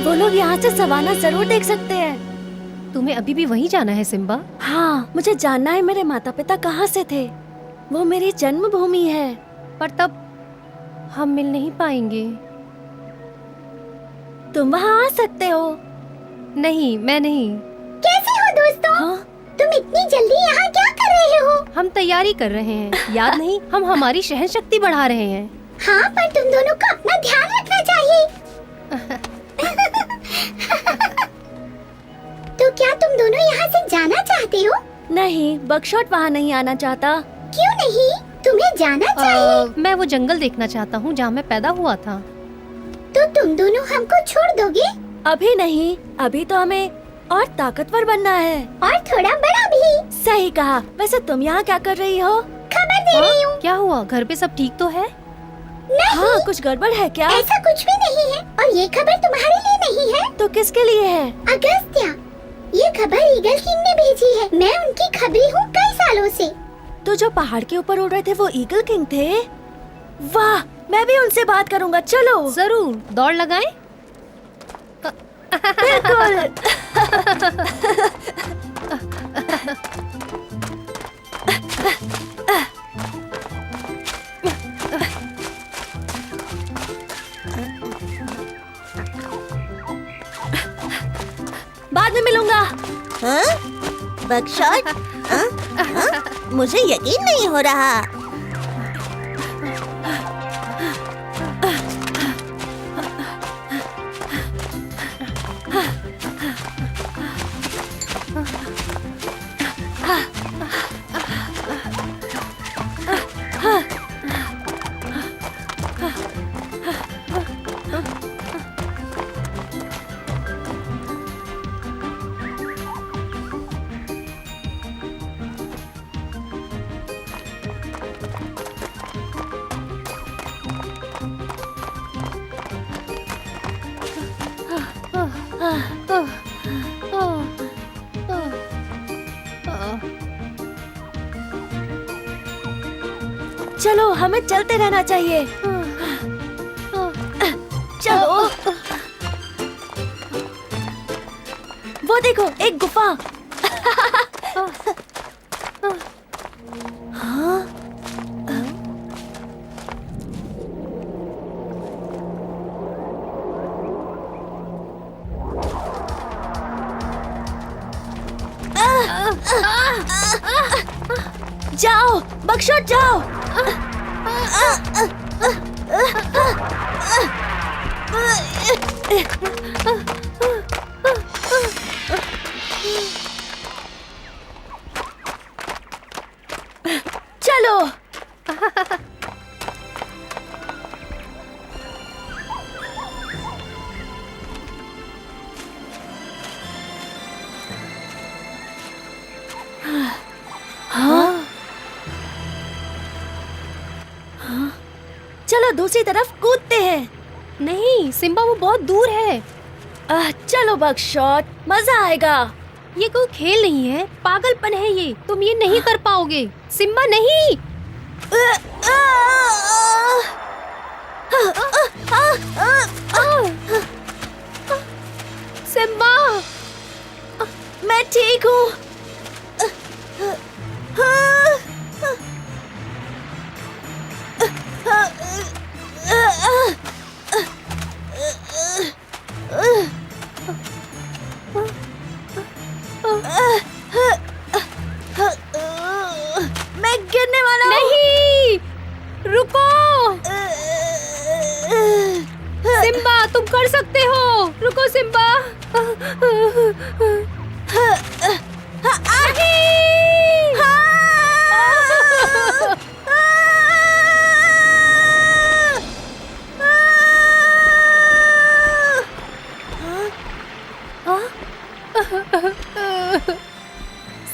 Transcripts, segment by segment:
वो लोग यहाँ से सवाना जरूर देख सकते हैं। तुम्हें अभी भी वहीं जाना है सिम्बा? हाँ, मुझे जानना है मेरे माता पिता कहाँ से थे। वो मेरी जन्मभूमि है। पर तब हम मिल नहीं पाएंगे। तुम वहाँ आ सकते हो। नहीं, मैं नहीं। कैसे हो दोस्तों? हाँ? तुम इतनी जल्दी यहाँ क्या कर रहे हो? हम तैयारी कर रहे हैं। याद नहीं, हम हमारी सहन शक्ति बढ़ा रहे हैं। हाँ, पर तुम दोनों को अपना ध्यान रखना चाहिए। तो क्या तुम दोनों यहाँ से जाना चाहते हो? नहीं, बकशॉट वहाँ नहीं आना चाहता। क्यों नहीं? तुम्हें जाना चाहिए। मैं वो जंगल देखना चाहता हूँ जहाँ मैं पैदा हुआ था। तो तुम दोनों हमको छोड़ दोगे? अभी नहीं, अभी तो हमें और ताकतवर बनना है। और थोड़ा बड़ा भी। सही कहा। वैसे तुम यहाँ क्या कर रही हो? खबर दे रही हूँ। क्या हुआ? घर पे सब ठीक तो है? नहीं, हाँ, कुछ गड़बड़ है क्या? ऐसा कुछ भी नहीं है। और ये खबर तुम्हारे लिए नहीं है। तो किसके लिए है? अगस्त्या, ये खबर ईगल किंग ने भेजी है। मैं उनकी खबरी हूँ कई सालों से। तो जो पहाड़ के ऊपर उड़ रहे थे वो ईगल किंग थे? वाह, मैं भी उनसे बात करूँगा। चलो। जरूर। दौड़ लगाएं? बिल्कुल। बाद में मिलूंगा। हाँ? बकशॉट? हाँ? हाँ? मुझे यकीन नहीं हो रहा। चलो, हमें चलते रहना चाहिए। चलो। वो देखो, एक गुफा। हाँ? जाओ, बकशॉट जाओ। चलो। हाँ? हाँ? चलो दूसरी तरफ कूदते हैं। नहीं सिम्बा, वो बहुत दूर है। चलो बकशॉट, मजा आएगा। ये कोई खेल नहीं है, पागलपन है ये। तुम ये नहीं कर पाओगे। सिम्बा नहीं। सिम्बा, मैं ठीक हूँ। मैं गिरने वाला हूँ। नहीं, रुको। सिम्बा, तुम कर सकते हो। रुको सिम्बा।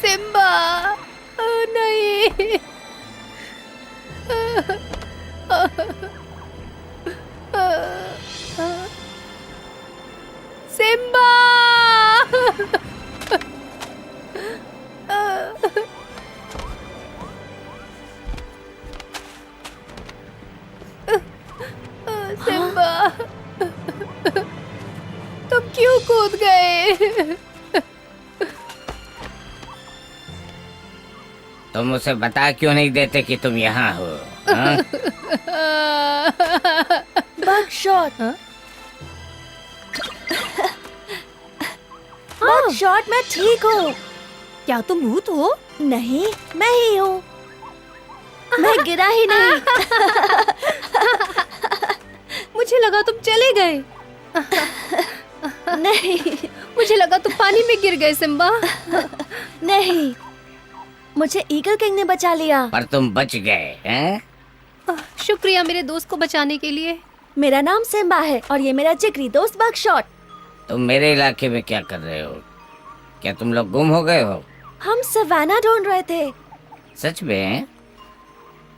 सिम्बा, नहीं। सिम्बा। सिम्बा, तुम कूद गए। तुम उसे बता क्यों नहीं देते कि तुम यहाँ हो? हाँ? बगशॉट, हाँ? बगशॉट, मैं ठीक हूँ। क्या तुम भूत हो? नहीं, मैं ही हूँ। मैं गिरा ही नहीं। मुझे लगा तुम चले गए। नहीं, मुझे लगा तुम पानी में गिर गए सिम्बा। नहीं, मुझे ईगल किंग ने बचा लिया। पर तुम बच गए हैं? शुक्रिया मेरे दोस्त को बचाने के लिए। मेरा नाम सिम्बा है और ये मेरा जिगरी दोस्त बगशॉट। तुम मेरे इलाके में क्या कर रहे हो? क्या तुम लोग गुम हो गए हो? हम सवाना ढूंढ रहे थे। सच में?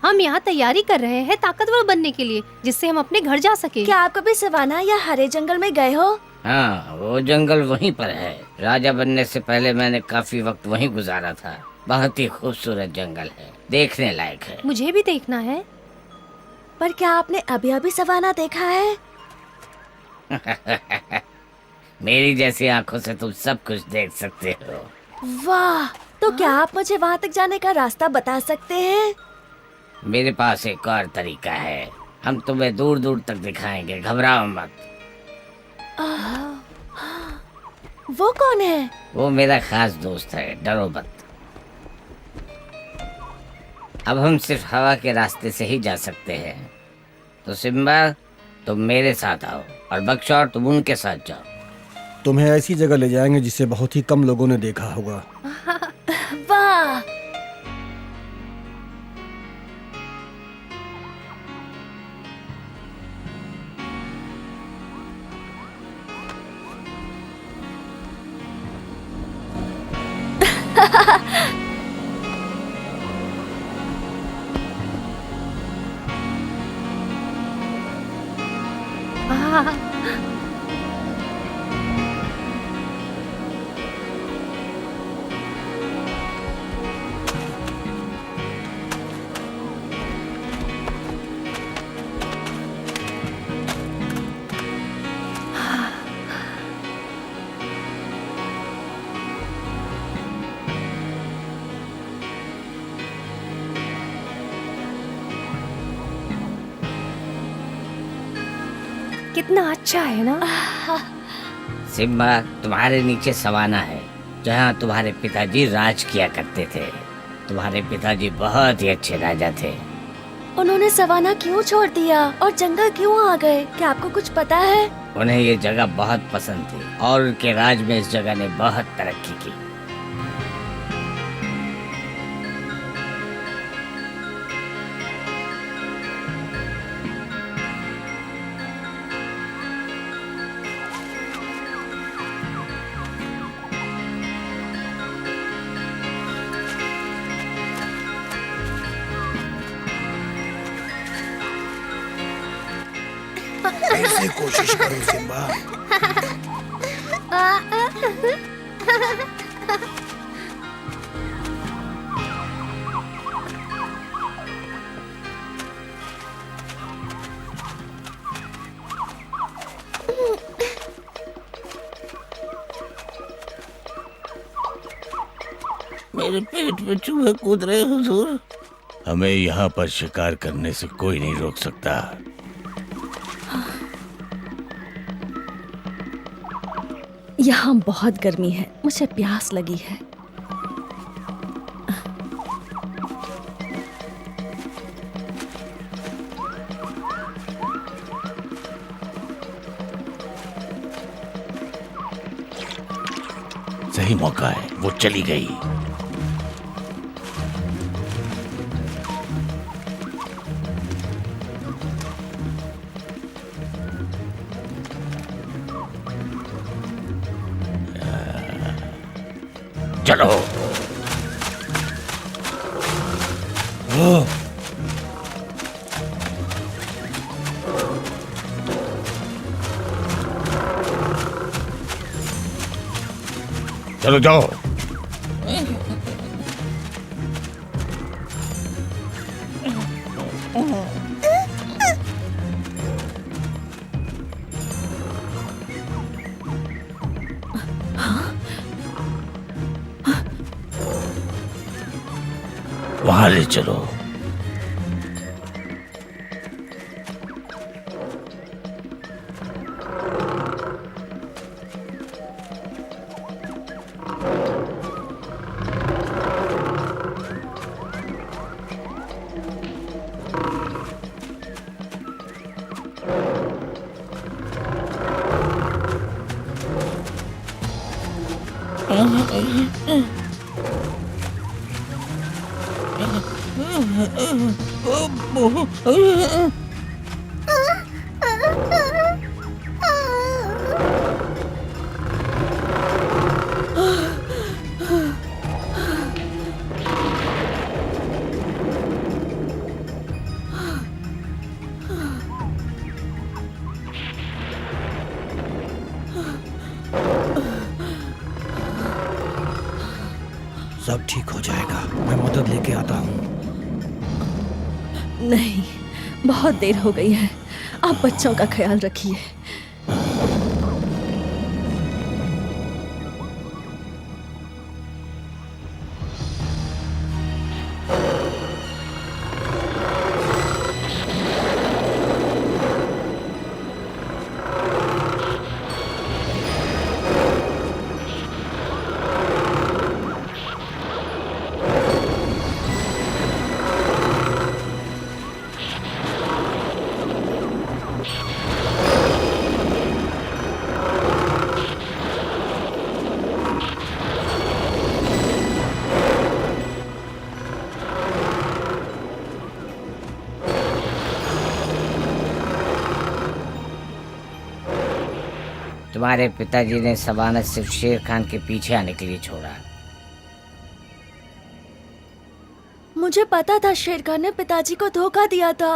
हम यहाँ तैयारी कर रहे हैं ताकतवर बनने के लिए, जिससे हम अपने घर जा सके। क्या आप कभी सवाना या हरे जंगल में गए हो? हाँ, वो जंगल वहीं पर है। राजा बनने से पहले मैंने काफी वक्त वहीं गुजारा था। बहुत ही खूबसूरत जंगल है, देखने लायक है। मुझे भी देखना है। पर क्या आपने अभी अभी सवाना देखा है? मेरी जैसी आंखों से तुम सब कुछ देख सकते हो। वाह, तो क्या आप मुझे वहाँ तक जाने का रास्ता बता सकते हैं? मेरे पास एक और तरीका है। हम तुम्हें दूर दूर तक दिखाएंगे, घबराओ मत। वो कौन है? वो मेरा खास दोस्त है, डरो मत। अब हम सिर्फ हवा के रास्ते से ही जा सकते हैं। तो सिम्बा, तुम मेरे साथ आओ और बगशॉट तुम उनके साथ जाओ। तुम्हें ऐसी जगह ले जाएंगे जिसे बहुत ही कम लोगों ने देखा होगा। वाह, कितना अच्छा है ना। सिम्बा, तुम्हारे नीचे सवाना है, जहाँ तुम्हारे पिताजी राज किया करते थे। तुम्हारे पिताजी बहुत ही अच्छे राजा थे। उन्होंने सवाना क्यों छोड़ दिया और जंगल क्यों आ गए? क्या आपको कुछ पता है? उन्हें ये जगह बहुत पसंद थी और उनके राज में इस जगह ने बहुत तरक्की की। ऐसी कोशिश करो सिम्बा। मेरे पेट में चूहे कूद रहे हुजूर। हमें यहाँ पर शिकार करने से कोई नहीं रोक सकता। यहाँ बहुत गर्मी है, मुझे प्यास लगी है। सही मौका है, वो चली गई। चलो। चलो जाओ। वहां ले चलो। सब ठीक हो जाएगा, मैं मदद लेके आता हूँ। नहीं, बहुत देर हो गई है। आप बच्चों का ख्याल रखिए। तुम्हारे पिताजी ने सवाना सिर्फ शेर खान के पीछे आने के लिए छोड़ा। मुझे पता था शेर खान ने पिताजी को धोखा दिया था।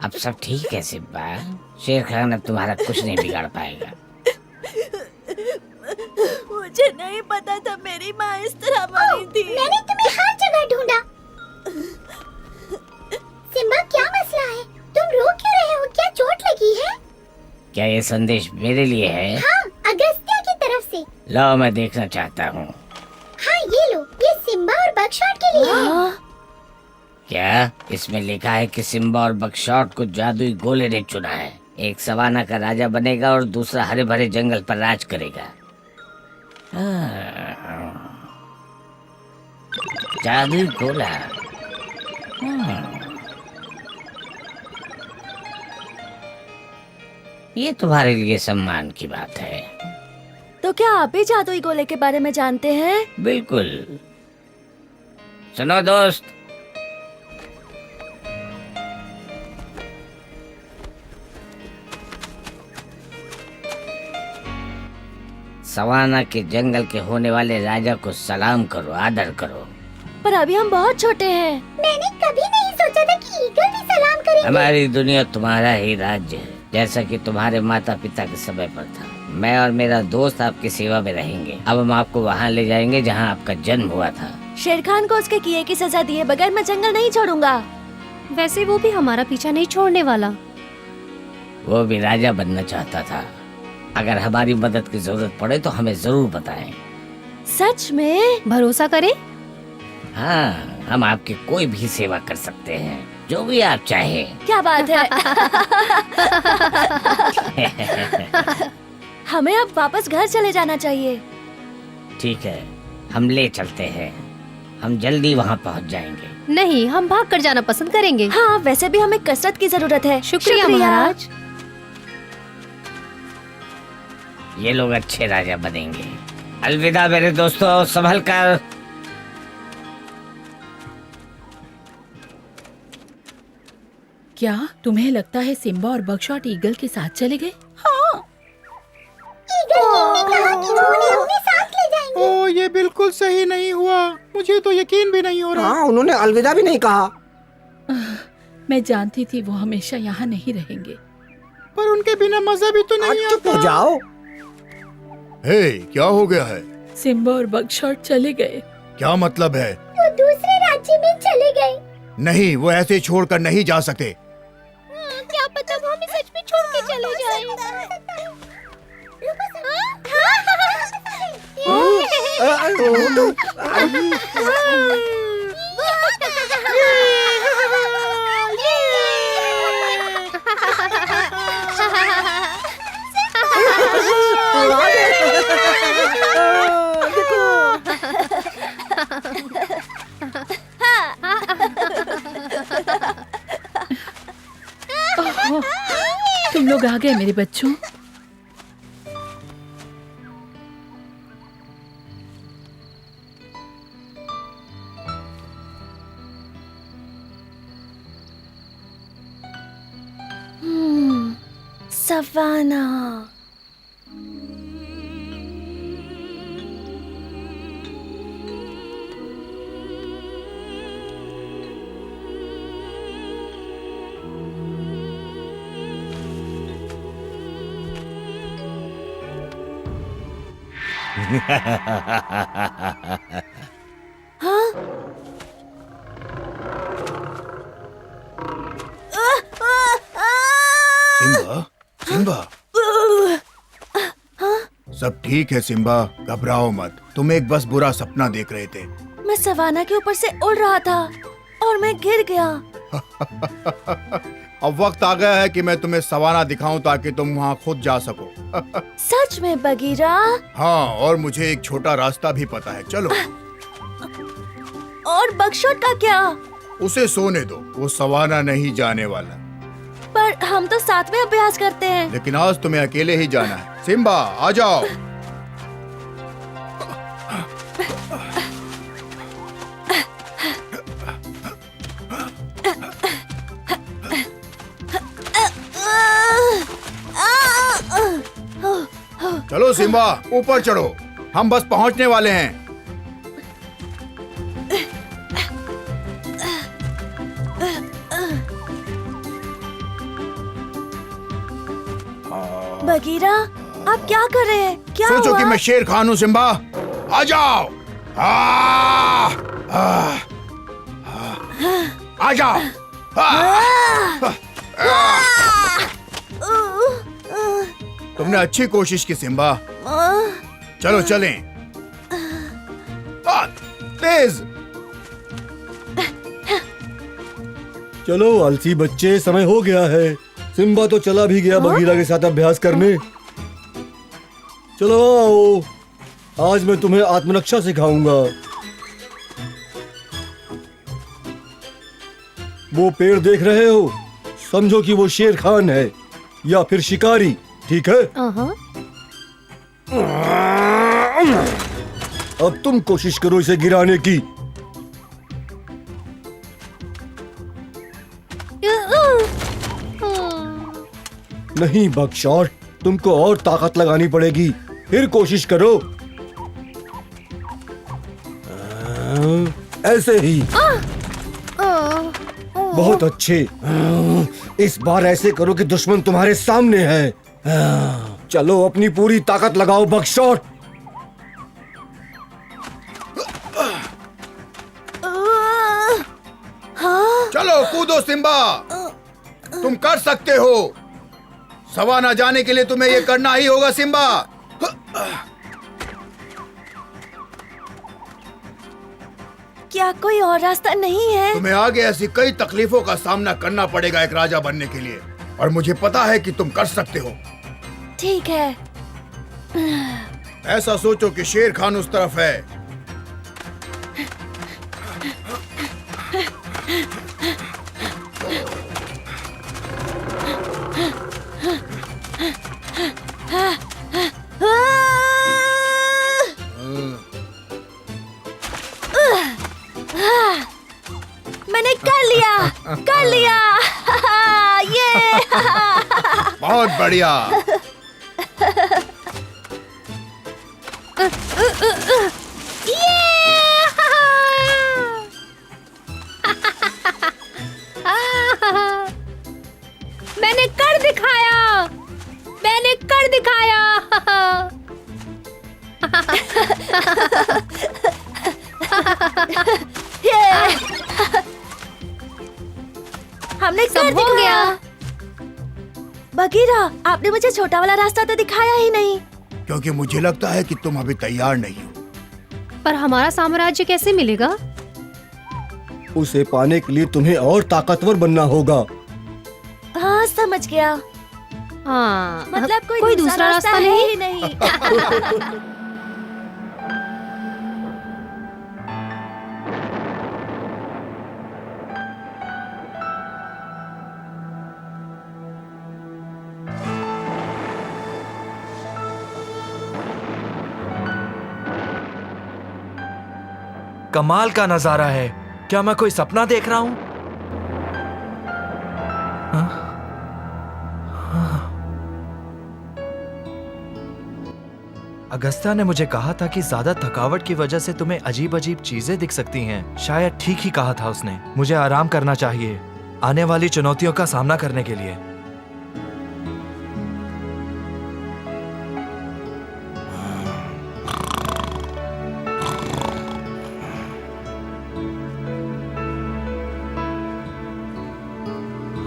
अब सब ठीक है सिम्बा, शेर खान अब तुम्हारा कुछ नहीं बिगाड़ पाएगा। मुझे नहीं पता था मेरी माँ इस तरह मरी थी। मैंने तुम्हें हर जगह ढूंढा। सिम्बा, क्या मसला है? तुम रो क्यों रहे हो? क्या चोट लगी है? क्या ये संदेश मेरे लिए है? हाँ, अगस्त्या की तरफ से। लो, मैं देखना चाहता हूँ। हाँ, ये लो, ये सिम्बा और बकशॉट के लिए है। क्या इसमें लिखा है कि सिम्बा और बकशॉट को जादुई गोले ने चुना है? एक सवाना का राजा बनेगा और दूसरा हरे भरे जंगल पर राज करेगा। जादुई गोला। ये तुम्हारे लिए सम्मान की बात है। तो क्या आप भी जादुई गोले के बारे में जानते हैं? बिल्कुल। सुनो दोस्त, सवाना के जंगल के होने वाले राजा को सलाम करो, आदर करो। पर अभी हम बहुत छोटे हैं। मैंने कभी नहीं सोचा था कि ईगल भी सलाम करेंगे। हमारी दुनिया तुम्हारा ही राज्य है, जैसा कि तुम्हारे माता पिता के समय पर था। मैं और मेरा दोस्त आपकी सेवा में रहेंगे। अब हम आपको वहाँ ले जाएंगे जहाँ आपका जन्म हुआ था। शेर खान को उसके किए की सजा दिए बगैर मैं जंगल नहीं छोड़ूंगा। वैसे वो भी हमारा पीछा नहीं छोड़ने वाला। वो भी राजा बनना चाहता था। अगर हमारी मदद की जरूरत पड़े तो हमें जरूर बताएं। सच में? भरोसा करें? हाँ, हम आपकी कोई भी सेवा कर सकते हैं, जो भी आप चाहें। क्या बात है। हमें अब वापस घर चले जाना चाहिए। ठीक है, हम ले चलते हैं। हम जल्दी वहाँ पहुँच जाएंगे। नहीं, हम भाग कर जाना पसंद करेंगे। हाँ, वैसे भी हमें कसरत की जरूरत है। शुक्रिया महाराज। ये लोग अच्छे राजा बनेंगे। अलविदा मेरे दोस्तों, संभल कर। क्या तुम्हें लगता है सिम्बा और बकशॉट ईगल के साथ चले गए? ईगल किंग ने कहा कि वो उन्हें अपने साथ ले जाएंगे। ओ, ये बिल्कुल सही नहीं हुआ। मुझे तो यकीन भी नहीं हो रहा। हाँ, उन्होंने अलविदा भी नहीं कहा। मैं जानती थी वो हमेशा यहाँ नहीं रहेंगे। पर उनके बिना मजा भी तो नहीं चुप हो आता। जाओ। हे, क्या हो गया है? सिम्बा और बकशॉट चले गए। क्या मतलब है? वो दूसरे राज्य में चले गए। नहीं, वो ऐसे छोड़कर नहीं जा सकते। क्या पता वो हमें सच में छोड़ के चले जाएं। ओह, तुम लोग आ गए मेरे बच्चों। सवाना। Simba, Simba. सब ठीक है सिम्बा, घबराओ मत। तुम एक बस बुरा सपना देख रहे थे। मैं सवाना के ऊपर से उड़ रहा था और मैं गिर गया। अब वक्त आ गया है कि मैं तुम्हें सवाना दिखाऊं ताकि तुम वहाँ खुद जा सको। सच में बगीरा? हाँ, और मुझे एक छोटा रास्ता भी पता है। चलो। और बगशॉट का क्या? उसे सोने दो, वो सवाना नहीं जाने वाला। पर हम तो साथ में अभ्यास करते हैं। लेकिन आज तुम्हें अकेले ही जाना है। सिम्बा, आ जाओ। चलो सिम्बा, ऊपर चढ़ो, हम बस पहुंचने वाले हैं। बगीरा, आप क्या कर रहे हैं? क्या सोचो हुआ? कि मैं शेर खान हूँ। सिम्बा, आ जाओ। आ जाओ। तुमने अच्छी कोशिश की सिम्बा। चलो चलें। तेज। चलो आलसी बच्चे, समय हो गया है। सिम्बा तो चला भी गया बगीरा के साथ अभ्यास करने। चलो आओ, आज मैं तुम्हें आत्मरक्षा सिखाऊंगा। वो पेड़ देख रहे हो? समझो कि वो शेर खान है या फिर शिकारी, ठीक है? अब तुम कोशिश करो इसे गिराने की। नहीं बगशॉट, तुमको और ताकत लगानी पड़ेगी। फिर कोशिश करो। ऐसे ही। बहुत अच्छे। इस बार ऐसे करो कि दुश्मन तुम्हारे सामने है। चलो अपनी पूरी ताकत लगाओ बगशॉट। चलो कूदो सिम्बा, तुम कर सकते हो। सवाना जाने के लिए तुम्हें ये करना ही होगा सिम्बा। क्या कोई और रास्ता नहीं है? तुम्हें आगे ऐसी कई तकलीफों का सामना करना पड़ेगा एक राजा बनने के लिए, और मुझे पता है कि तुम कर सकते हो। ठीक है। ऐसा सोचो कि शेर खान उस तरफ है। मैंने कर लिया। ये बहुत बढ़िया। मैंने कर दिखाया। हमने सब कर हो दिखाया। गया। बगीरा, आपने मुझे छोटा वाला रास्ता तो दिखाया ही नहीं। क्योंकि मुझे लगता है कि तुम अभी तैयार नहीं हो। पर हमारा साम्राज्य कैसे मिलेगा? उसे पाने के लिए तुम्हें और ताकतवर बनना होगा। हाँ समझ गया। हाँ, मतलब कोई दूसरा रास्ता है नहीं? ही नहीं। कमाल का नजारा है। क्या मैं कोई सपना देख रहा हूं? अगस्त्या ने मुझे कहा था कि ज्यादा थकावट की वजह से तुम्हें अजीब अजीब चीजें दिख सकती हैं। शायद ठीक ही कहा था उसने। मुझे आराम करना चाहिए आने वाली चुनौतियों का सामना करने के लिए।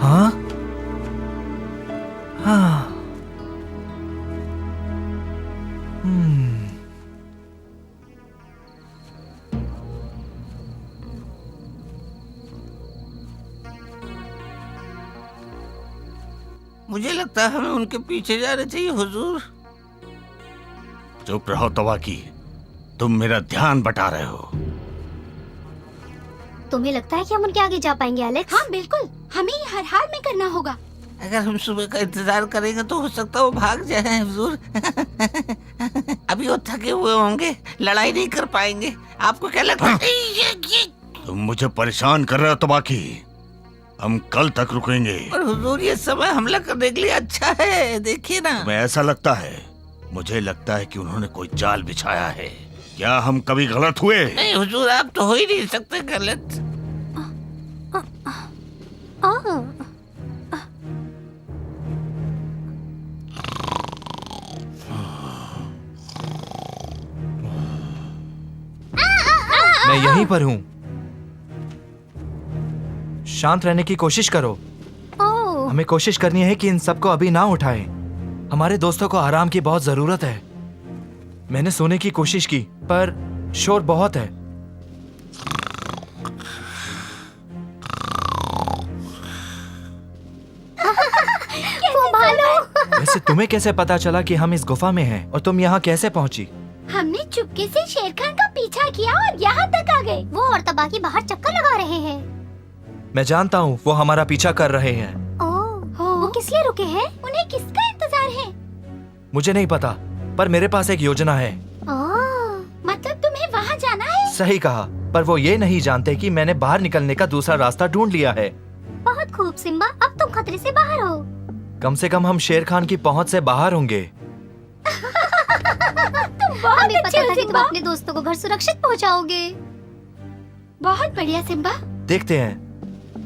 हाँ हाँ मुझे लगता है हमें उनके पीछे जाना चाहिए हुजूर। चुप रहो तवाकी, तुम मेरा ध्यान बटा रहे हो। तुम्हें लगता है कि हम उनके आगे जा पाएंगे एलेक्स? हाँ बिल्कुल, हमें ये हर हाल में करना होगा। अगर हम सुबह का इंतजार करेंगे तो हो सकता है वो भाग जाए हुजूर। अभी वो थके हुए होंगे, लड़ाई नहीं कर पाएंगे। आपको क्या लगता है? तुम मुझे परेशान कर रहे हो तवाकी। हम कल तक रुकेंगे। और हुजूर ये समय हमला करने के लिए अच्छा है, देखिए ना। तुम्हें ऐसा लगता है? मुझे लगता है कि उन्होंने कोई जाल बिछाया है। क्या हम कभी गलत हुए? नहीं हुजूर, आप तो हो ही नहीं सकते गलत। मैं यहीं पर हूँ। शांत रहने की कोशिश करो। हमें कोशिश करनी है कि इन सबको अभी ना उठाएं। हमारे दोस्तों को आराम की बहुत जरूरत है। मैंने सोने की कोशिश की पर शोर बहुत है। वैसे तुम्हें कैसे पता चला कि हम इस गुफा में हैं और तुम यहाँ कैसे पहुँची? हमने चुपके से शेर खान का पीछा किया और यहाँ तक आ गए। वो और तबाकी बाहर चक्कर लगा रहे हैं। मैं जानता हूँ वो हमारा पीछा कर रहे हैं। वो किस लिए रुके हैं? उन्हें किसका इंतजार है? मुझे नहीं पता, पर मेरे पास एक योजना है। मतलब तुम्हें वहाँ जाना है? सही कहा, पर वो ये नहीं जानते कि मैंने बाहर निकलने का दूसरा रास्ता ढूंढ लिया है। बहुत खूब सिम्बा, अब तुम खतरे से बाहर हो। कम से कम हम शेर खान की पहुँच से बाहर होंगे। हमें पता था कि तुम अपने दोस्तों को घर सुरक्षित पहुँचाओगे। बहुत बढ़िया सिम्बा। देखते हैं।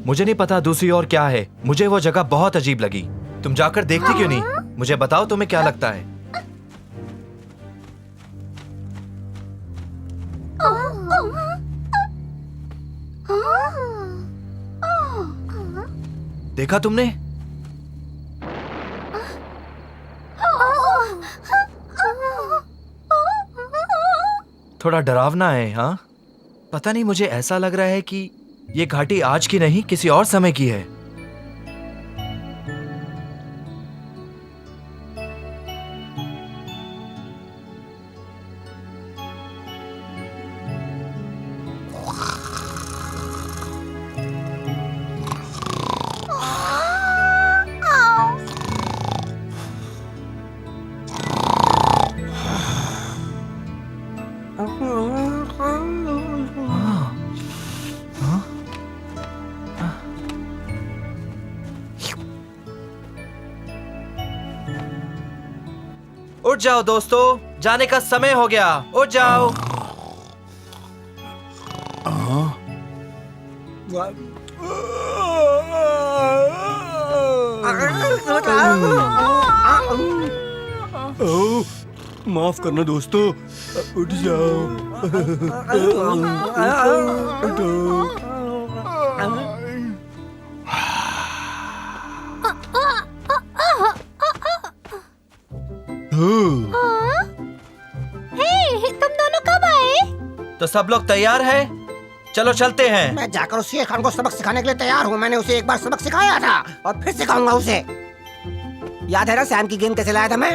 मुझे नहीं पता दूसरी ओर क्या है। मुझे वो जगह बहुत अजीब लगी। तुम जाकर देखती क्यों नहीं? मुझे बताओ तुम्हें क्या लगता है। देखा तुमने? थोड़ा डरावना है। हाँ, पता नहीं, मुझे ऐसा लग रहा है कि ये घाटी आज की नहीं किसी और समय की है। उठ जाओ दोस्तों, जाने का समय हो गया। उठ जाओ। माफ करना दोस्तों, उठ जाओ। उठो। तुम दोनों कब आए? सब लोग तैयार है? चलो चलते हैं। मैं जाकर उस शेर खान को सबक सिखाने के लिए तैयार हूँ। मैंने उसे एक बार सबक सिखाया था और फिर सिखाऊंगा उसे। याद है ना सैम की गेंद कैसे लाया था मैं?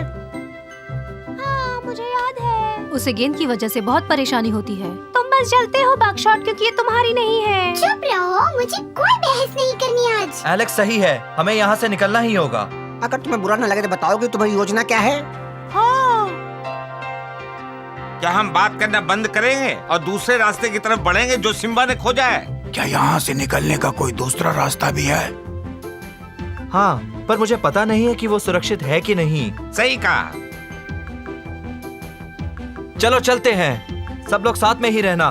हाँ, मुझे याद है। उसे गेंद की वजह से बहुत परेशानी होती है। तुम बस जलते हो बगशॉट, क्योंकि ये तुम्हारी नहीं है। चुप रहो, मुझे कोई बहस नहीं करनी आज। एलेक्स सही है, हमें यहाँ से निकलना ही होगा। अगर तुम्हें बुरा न लगे तो बताओगे तुम्हारी योजना क्या है? क्या हम बात करना बंद करेंगे और दूसरे रास्ते की तरफ बढ़ेंगे जो सिम्बा ने खोजा है? क्या यहाँ से निकलने का कोई दूसरा रास्ता भी है? हाँ, पर मुझे पता नहीं है कि वो सुरक्षित है कि नहीं। सही कहा। चलो चलते हैं, सब लोग साथ में ही रहना।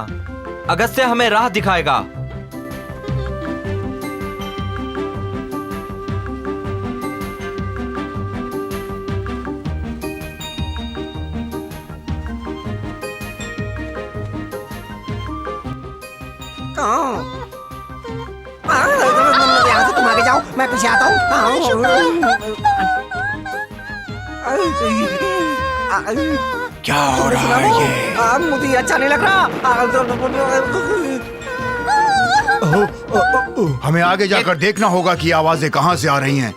अगस्त्य हमें राह दिखाएगा। यहाँ से तुम आगे जाओ, मैं पीछे आता हूँ। क्या हो रहा है ये? मुझे अच्छा नहीं लग रहा। हमें आगे जाकर देखना होगा कि आवाजें कहाँ से आ रही हैं।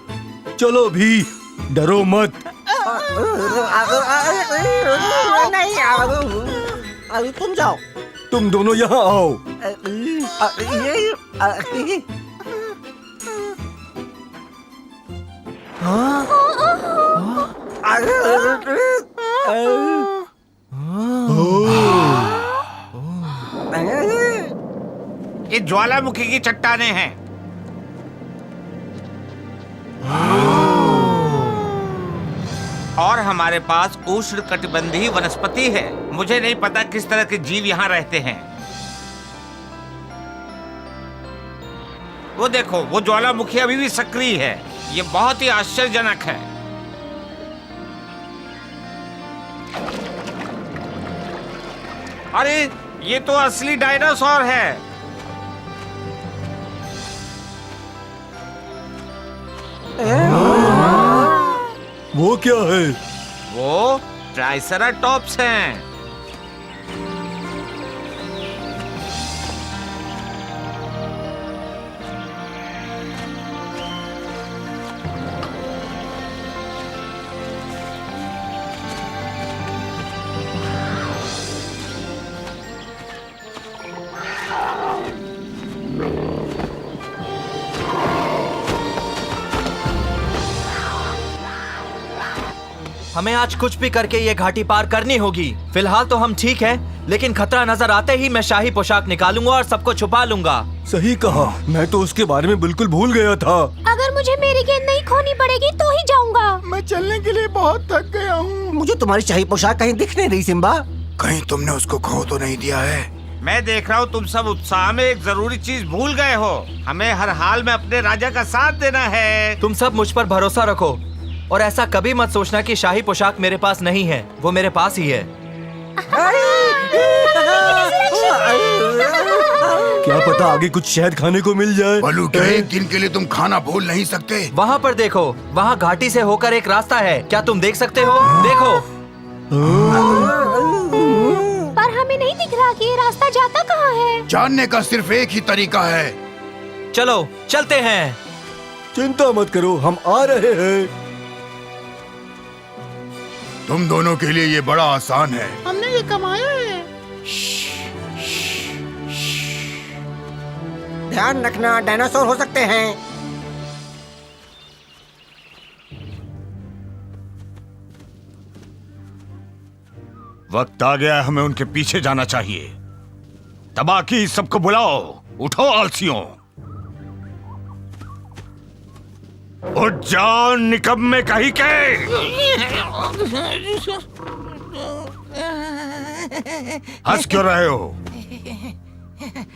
चलो भी, डरो मत। नहीं, तुम जाओ। तुम दोनों यहाँ आओ। ये ज्वालामुखी की चट्टानें हैं। और हमारे पास उष्णकटिबंधीय वनस्पति है। मुझे नहीं पता किस तरह के जीव यहाँ रहते हैं। वो देखो, वो ज्वालामुखी अभी भी सक्रिय है। ये बहुत ही आश्चर्यजनक है। अरे ये तो असली डायनासोर है। वो क्या है? वो ट्राइसेराटॉप्स हैं। हमें आज कुछ भी करके ये घाटी पार करनी होगी। फिलहाल तो हम ठीक हैं, लेकिन खतरा नजर आते ही मैं शाही पोशाक निकालूंगा और सबको छुपा लूंगा। सही कहा, मैं तो उसके बारे में बिल्कुल भूल गया था। अगर मुझे मेरी गेंद नहीं खोनी पड़ेगी तो ही जाऊंगा। मैं चलने के लिए बहुत थक गया हूँ। मुझे तुम्हारी शाही पोशाक कहीं दिख नहीं रही सिम्बा। कहीं तुमने उसको खो तो नहीं दिया है? मैं देख रहा हूँ तुम सब उत्साह में एक जरूरी चीज भूल गए हो। हमें हर हाल में अपने राजा का साथ देना है। तुम सब मुझ पर भरोसा रखो और ऐसा कभी मत सोचना कि शाही पोशाक मेरे पास नहीं है। वो मेरे पास ही है। क्या पता आगे कुछ शहद खाने को मिल जाए। बलू, क्या एक दिन के लिए तुम खाना भूल नहीं सकते? वहाँ पर देखो, वहाँ घाटी से होकर एक रास्ता है। क्या तुम देख सकते हो? देखो। पर हमें नहीं दिख रहा कि ये रास्ता जाता कहाँ है। जानने का सिर्फ एक ही तरीका है। चलो चलते हैं। चिंता मत करो, हम आ रहे हैं। तुम दोनों के लिए ये बड़ा आसान है। हमने ये कमाया है। ध्यान रखना, डायनासोर हो सकते हैं। वक्त आ गया है, हमें उनके पीछे जाना चाहिए। तबाकी, सबको बुलाओ। उठो आलसियों, उठ जाओ निकम्मे कहीं के। हंस क्यों रहे हो?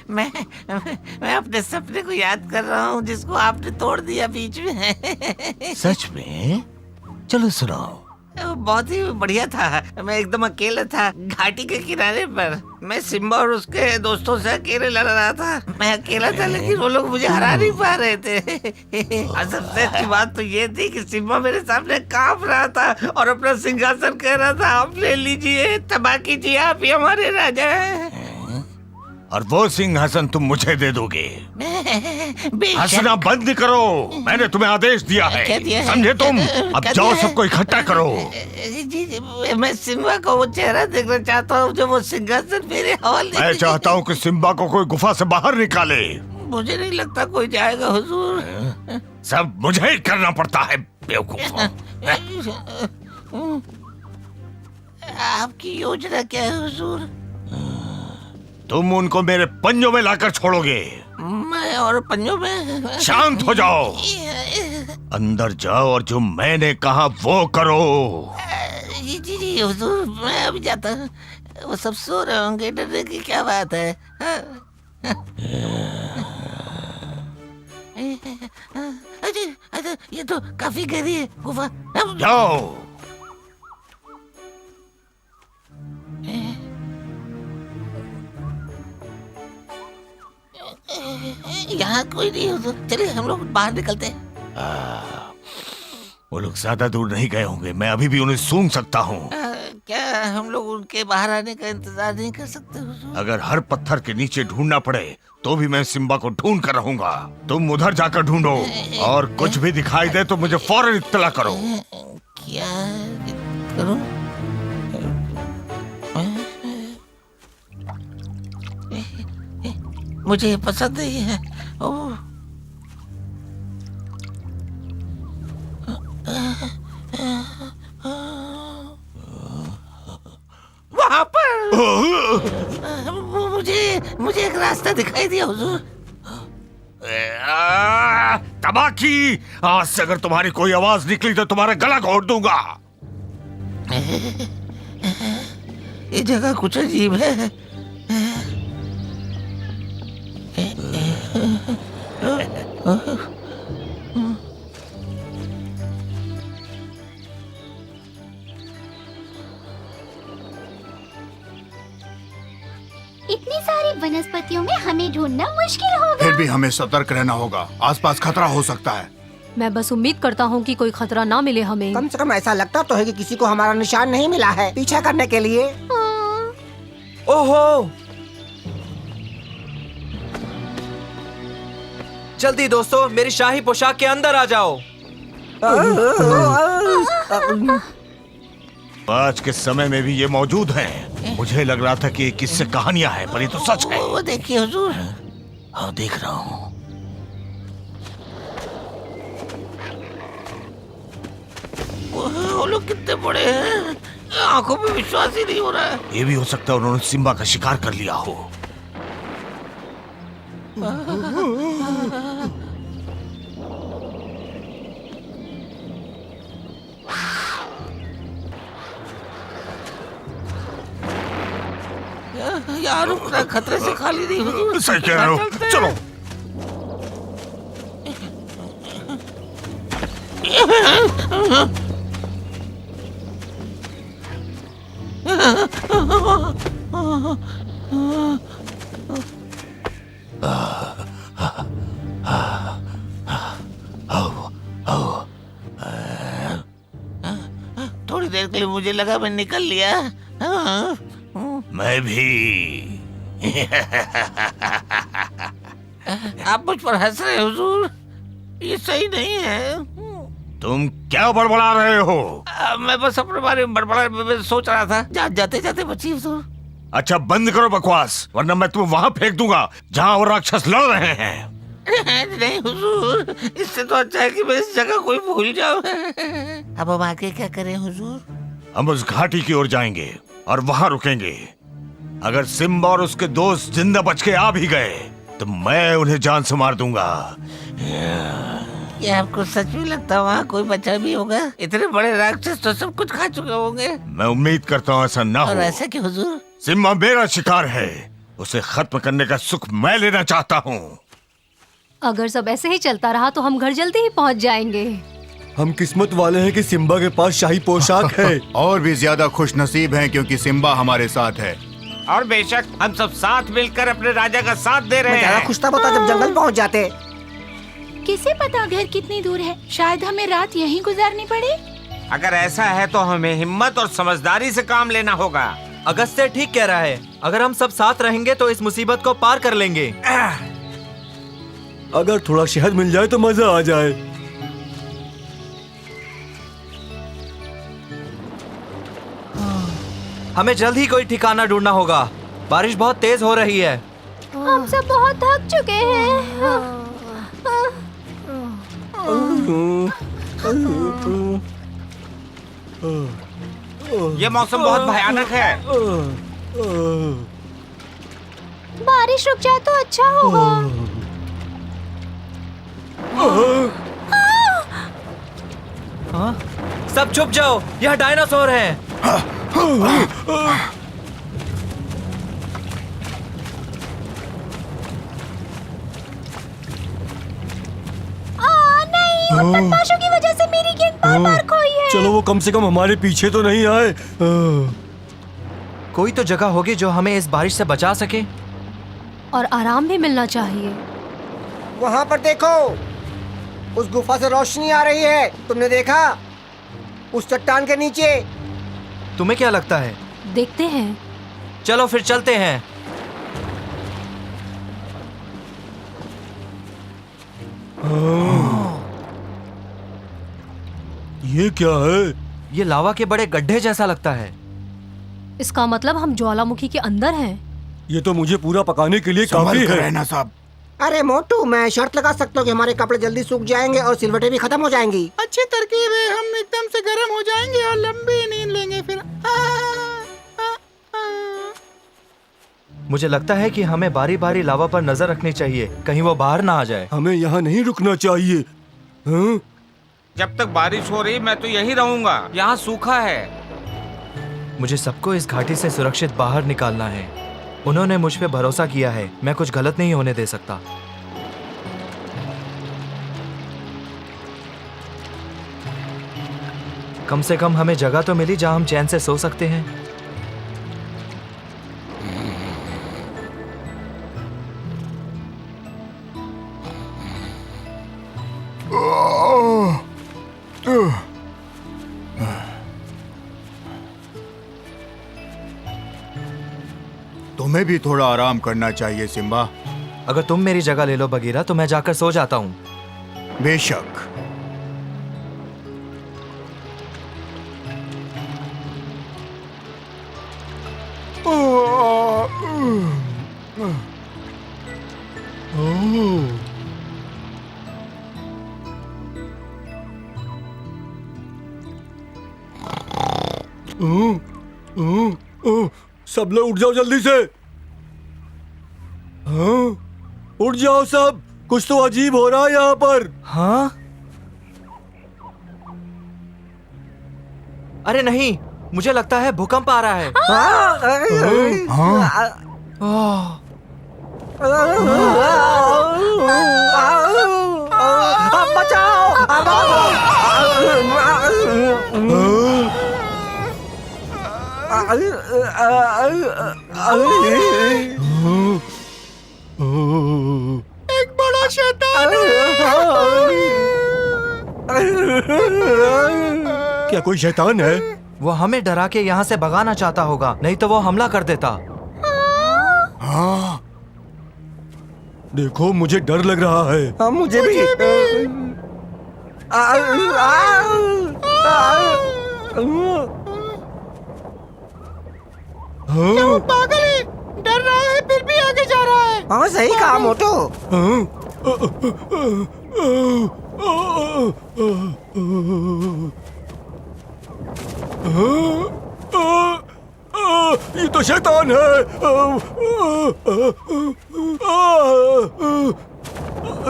मैं अपने सपने को याद कर रहा हूँ जिसको आपने तोड़ दिया बीच में। सच में? चलो सुनाओ। बहुत ही बढ़िया था। मैं एकदम अकेला था घाटी के किनारे पर। मैं सिम्बा और उसके दोस्तों से अकेले लड़ रहा था। मैं अकेला था लेकिन वो लोग मुझे हरा नहीं पा रहे थे। और सबसे अच्छी बात तो ये थी कि सिम्बा मेरे सामने कांप रहा था और अपना सिंहासन कह रहा था, आप ले लीजिए, तबाह कीजिए, आप ही हमारे राजा हैं। और वो सिंहासन तुम मुझे दे दोगे। बेशक। हंसना बंद करो, मैंने तुम्हें आदेश दिया क्या है, दिया है? समझे तुम? अब क्या जाओ दिया है? सबको इकट्ठा करो। जी, मैं सिम्बा को वो चेहरा देखना चाहता हूँ जो वो सिंहासन मेरे हवाले। मैं चाहता हूँ कि सिम्बा को कोई गुफा से बाहर निकाले। मुझे नहीं लगता कोई जाएगा हुजूर। सब मुझे ही करना पड़ता है, बेवकूफ। आपकी योजना क्या है हुजूर? तुम उनको मेरे पंजों में लाकर छोड़ोगे। मैं और पंजों में? शांत हो जाओ, अंदर जाओ और जो मैंने कहा वो करो। जी हुजूर, मैं अभी जाता हूँ। वो सब सो रहे होंगे, डरने की क्या बात है। अच्छा, ये तो काफी गहरी है गुफा। जाओ। यहाँ कोई नहीं हो तो चलिए हम लोग बाहर निकलते हैं। वो लोग ज्यादा दूर नहीं गए होंगे, मैं अभी भी उन्हें सूंघ सकता हूँ। क्या हम लोग उनके बाहर आने का इंतजार नहीं कर सकते हुजूर? अगर हर पत्थर के नीचे ढूंढना पड़े तो भी मैं सिम्बा को ढूंढ कर रहूंगा। तुम उधर जाकर ढूंढो और कुछ भी दिखाई दे तो मुझे फौरन इत्तला करो। क्या करूं? मुझे ये पसंद नहीं है। ओह, वहाँ पर मुझे एक रास्ता दिखाई दिया हुजूर। तबाकी, आज से अगर तुम्हारी कोई आवाज निकली तो तुम्हारा गला घोट दूंगा। ये जगह कुछ अजीब है। इतनी सारी वनस्पतियों में हमें ढूंढना मुश्किल होगा। फिर भी हमें सतर्क रहना होगा, आसपास खतरा हो सकता है। मैं बस उम्मीद करता हूँ कि कोई खतरा ना मिले हमें। कम से कम ऐसा लगता तो है कि किसी को हमारा निशान नहीं मिला है पीछा करने के लिए। ओहो, जल्दी दोस्तों, मेरी शाही पोशाक के अंदर आ जाओ। आज के समय में भी ये मौजूद हैं। मुझे लग रहा था कि ये किससे कहानियां हैं, पर ये तो सच है। वो देखिए हुजूर। हाँ, देख रहा हूँ। वो लोग कितने बड़े हैं, आंखों में विश्वास ही नहीं हो रहा है। ये भी हो सकता है उन्होंने सिम्बा का शिकार कर लिया हो। यार उतना खतरे से खाली नहीं हुजूर। सही कह रहे हो, चलो। थोड़ी देर के लिए मुझे लगा मैं निकल लिया। मैं भी। आप मुझ पर हंस रहे हुजूर, ये सही नहीं है। तुम क्या बड़बड़ा रहे हो? मैं बस अपने बारे में बड़बड़ा सोच रहा था। जाते जाते बची हुजूर। अच्छा, बंद करो बकवास, वरना मैं तुम्हें वहाँ फेंक दूंगा जहाँ वो राक्षस लड़ रहे हैं। नहीं हुजूर, इससे तो अच्छा है कि मैं इस जगह कोई भूल जाऊं। अब हम आगे क्या करें हुजूर? हम उस घाटी की ओर जाएंगे और वहाँ रुकेंगे। अगर सिम्बा और उसके दोस्त जिंदा बच के आ भी गए तो मैं उन्हें जान से मार दूंगा। क्या आपको सच में लगता है वहाँ कोई बचा भी होगा? इतने बड़े राक्षस तो सब कुछ खा चुके होंगे। मैं उम्मीद करता हूँ ऐसा ना हो। और ऐसा क्यों हुजूर? सिम्बा मेरा शिकार है, उसे खत्म करने का सुख मैं लेना चाहता हूँ। अगर सब ऐसे ही चलता रहा तो हम घर जल्दी ही पहुँच जाएंगे। हम किस्मत वाले हैं कि सिम्बा के पास शाही पोशाक है। और भी ज्यादा खुश नसीब हैं क्योंकि सिम्बा हमारे साथ है। और बेशक हम सब साथ मिलकर अपने राजा का साथ दे रहे हैं। खुश तब होता जब जंगल पहुंच जाते। किसे पता घर कितनी दूर है, शायद हमें रात यहीं गुजारनी पड़े। अगर ऐसा है तो हमें हिम्मत और समझदारी से काम लेना होगा। अगस्त्य ठीक कह रहा है। अगर हम सब साथ रहेंगे तो इस मुसीबत को पार कर लेंगे। अगर थोड़ा शहद मिल जाए तो मजा आ जाए। हमें जल्द ही कोई ठिकाना ढूंढना होगा। बारिश बहुत तेज हो रही है। हम सब बहुत थक चुके हैं। ये मौसम बहुत भयानक है। बारिश रुक जाए तो अच्छा होगा। हाँ? सब चुप जाओ, यह डायनासोर है। बदमाशों की वजह से मेरी गेंद बार-बार खोई है। चलो वो कम से कम हमारे पीछे तो नहीं आए। कोई तो जगह होगी जो हमें इस बारिश से बचा सके। और आराम भी मिलना चाहिए। वहाँ पर देखो, उस गुफा से रोशनी आ रही है। तुमने देखा? उस चट्टान के नीचे। तुम्हें क्या लगता है? देखते हैं। चलो फिर चलते हैं। ये क्या है? ये लावा के बड़े गड्ढे जैसा लगता है। इसका मतलब हम ज्वालामुखी के अंदर हैं। ये तो मुझे पूरा पकाने के लिए काफी है। रहना साहब। अरे मोटू, मैं शर्त लगा सकता हूँ कि हमारे कपड़े जल्दी सूख जाएंगे और सिलवटें भी खत्म हो जाएंगी। अच्छी तरकीब है। हम एकदम से गर्म हो जाएंगे और लंबी नींद लेंगे फिर। मुझे लगता है कि हमें बारी बारी लावा पर नजर रखनी चाहिए, कहीं वो बाहर ना आ जाए। हमें यहाँ नहीं रुकना चाहिए। हाँ? जब तक बारिश हो रही मैं तो यही रहूंगा। यहाँ सूखा है। मुझे सबको इस घाटी से सुरक्षित बाहर निकालना है। उन्होंने मुझ पे भरोसा किया है, मैं कुछ गलत नहीं होने दे सकता। कम से कम हमें जगह तो मिली जहां हम चैन से सो सकते हैं। तुम्हें भी थोड़ा आराम करना चाहिए सिम्बा। अगर तुम मेरी जगह ले लो बगीरा तो मैं जाकर सो जाता हूँ। बेशक। सब लोग उठ जाओ जल्दी से। हाँ? उठ जाओ सब, कुछ तो अजीब हो रहा है यहाँ पर। हाँ? अरे नहीं, मुझे लगता है भूकंप आ रहा है। बचाओ! एक बड़ा शैतान क्या कोई शैतान है? वो हमें डरा के यहाँ से भगाना चाहता होगा, नहीं तो वो हमला कर देता। हाँ। देखो मुझे डर लग रहा है। हाँ, मुझे भी। क्या वो पागल है? डर रहा है फिर भी आगे जा रहा है। हाँ, सही कहा मोटू। ये तो शैतान है।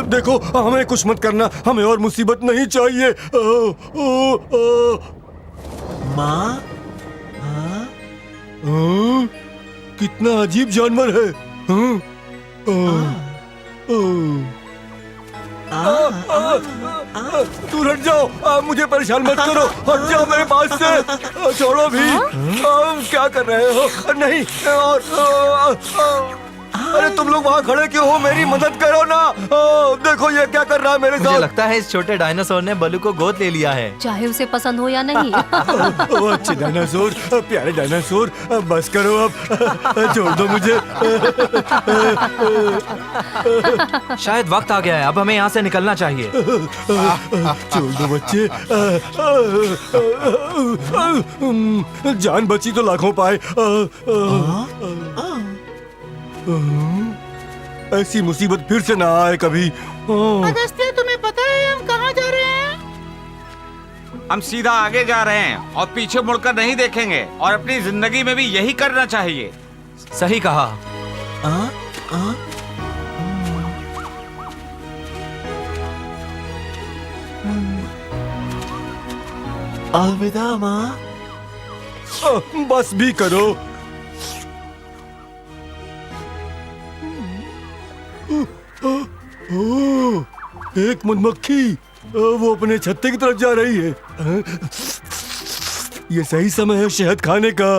देखो हमें कुछ मत करना, हमें और मुसीबत नहीं चाहिए। माँ? कितना अजीब जानवर है। दूर हट जाओ, मुझे परेशान मत करो। हट जाओ मेरे पास से, छोड़ो भी। क्या कर रहे हो? नहीं। और अरे तुम लोग वहाँ खड़े क्यों हो? मेरी मदद करो ना। देखो ये क्या कर रहा है मेरे मुझे साथ। लगता है इस छोटे डायनासोर ने बलू को गोद ले लिया है। चाहे उसे पसंद हो या नहीं। ओ अच्छे डायनासोर, प्यारे डायनासोर, बस करो अब, छोड़ दो मुझे। शायद वक्त आ गया है, अब हमें यहाँ से निकलना चाहिए। छोड़ दो बच्चे, जान बची तो लाखों पाए। ऐसी मुसीबत फिर से ना आए कभी। अगस्त्य, तुम्हें पता है हम कहाँ जा रहे हैं? हम सीधा आगे जा रहे हैं और पीछे मुड़कर नहीं देखेंगे, और अपनी जिंदगी में भी यही करना चाहिए। सही कहा। अलविदा माँ। बस भी करो। एक मधुमक्खी, वो अपने छत्ते की तरफ जा रही है। ये सही समय है शहद खाने का।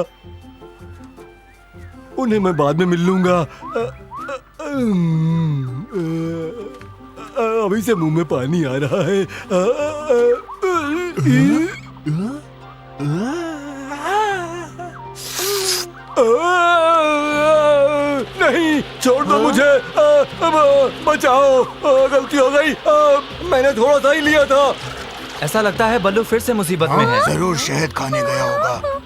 उन्हें मैं बाद में मिल लूंगा। अभी से मुंह में पानी आ रहा है। नहीं, छोड़ दो मुझे, बचाओ, गलती हो गई, मैंने थोड़ा सा ही लिया था। ऐसा लगता है बल्लू फिर से मुसीबत में है। जरूर शहद खाने गया होगा।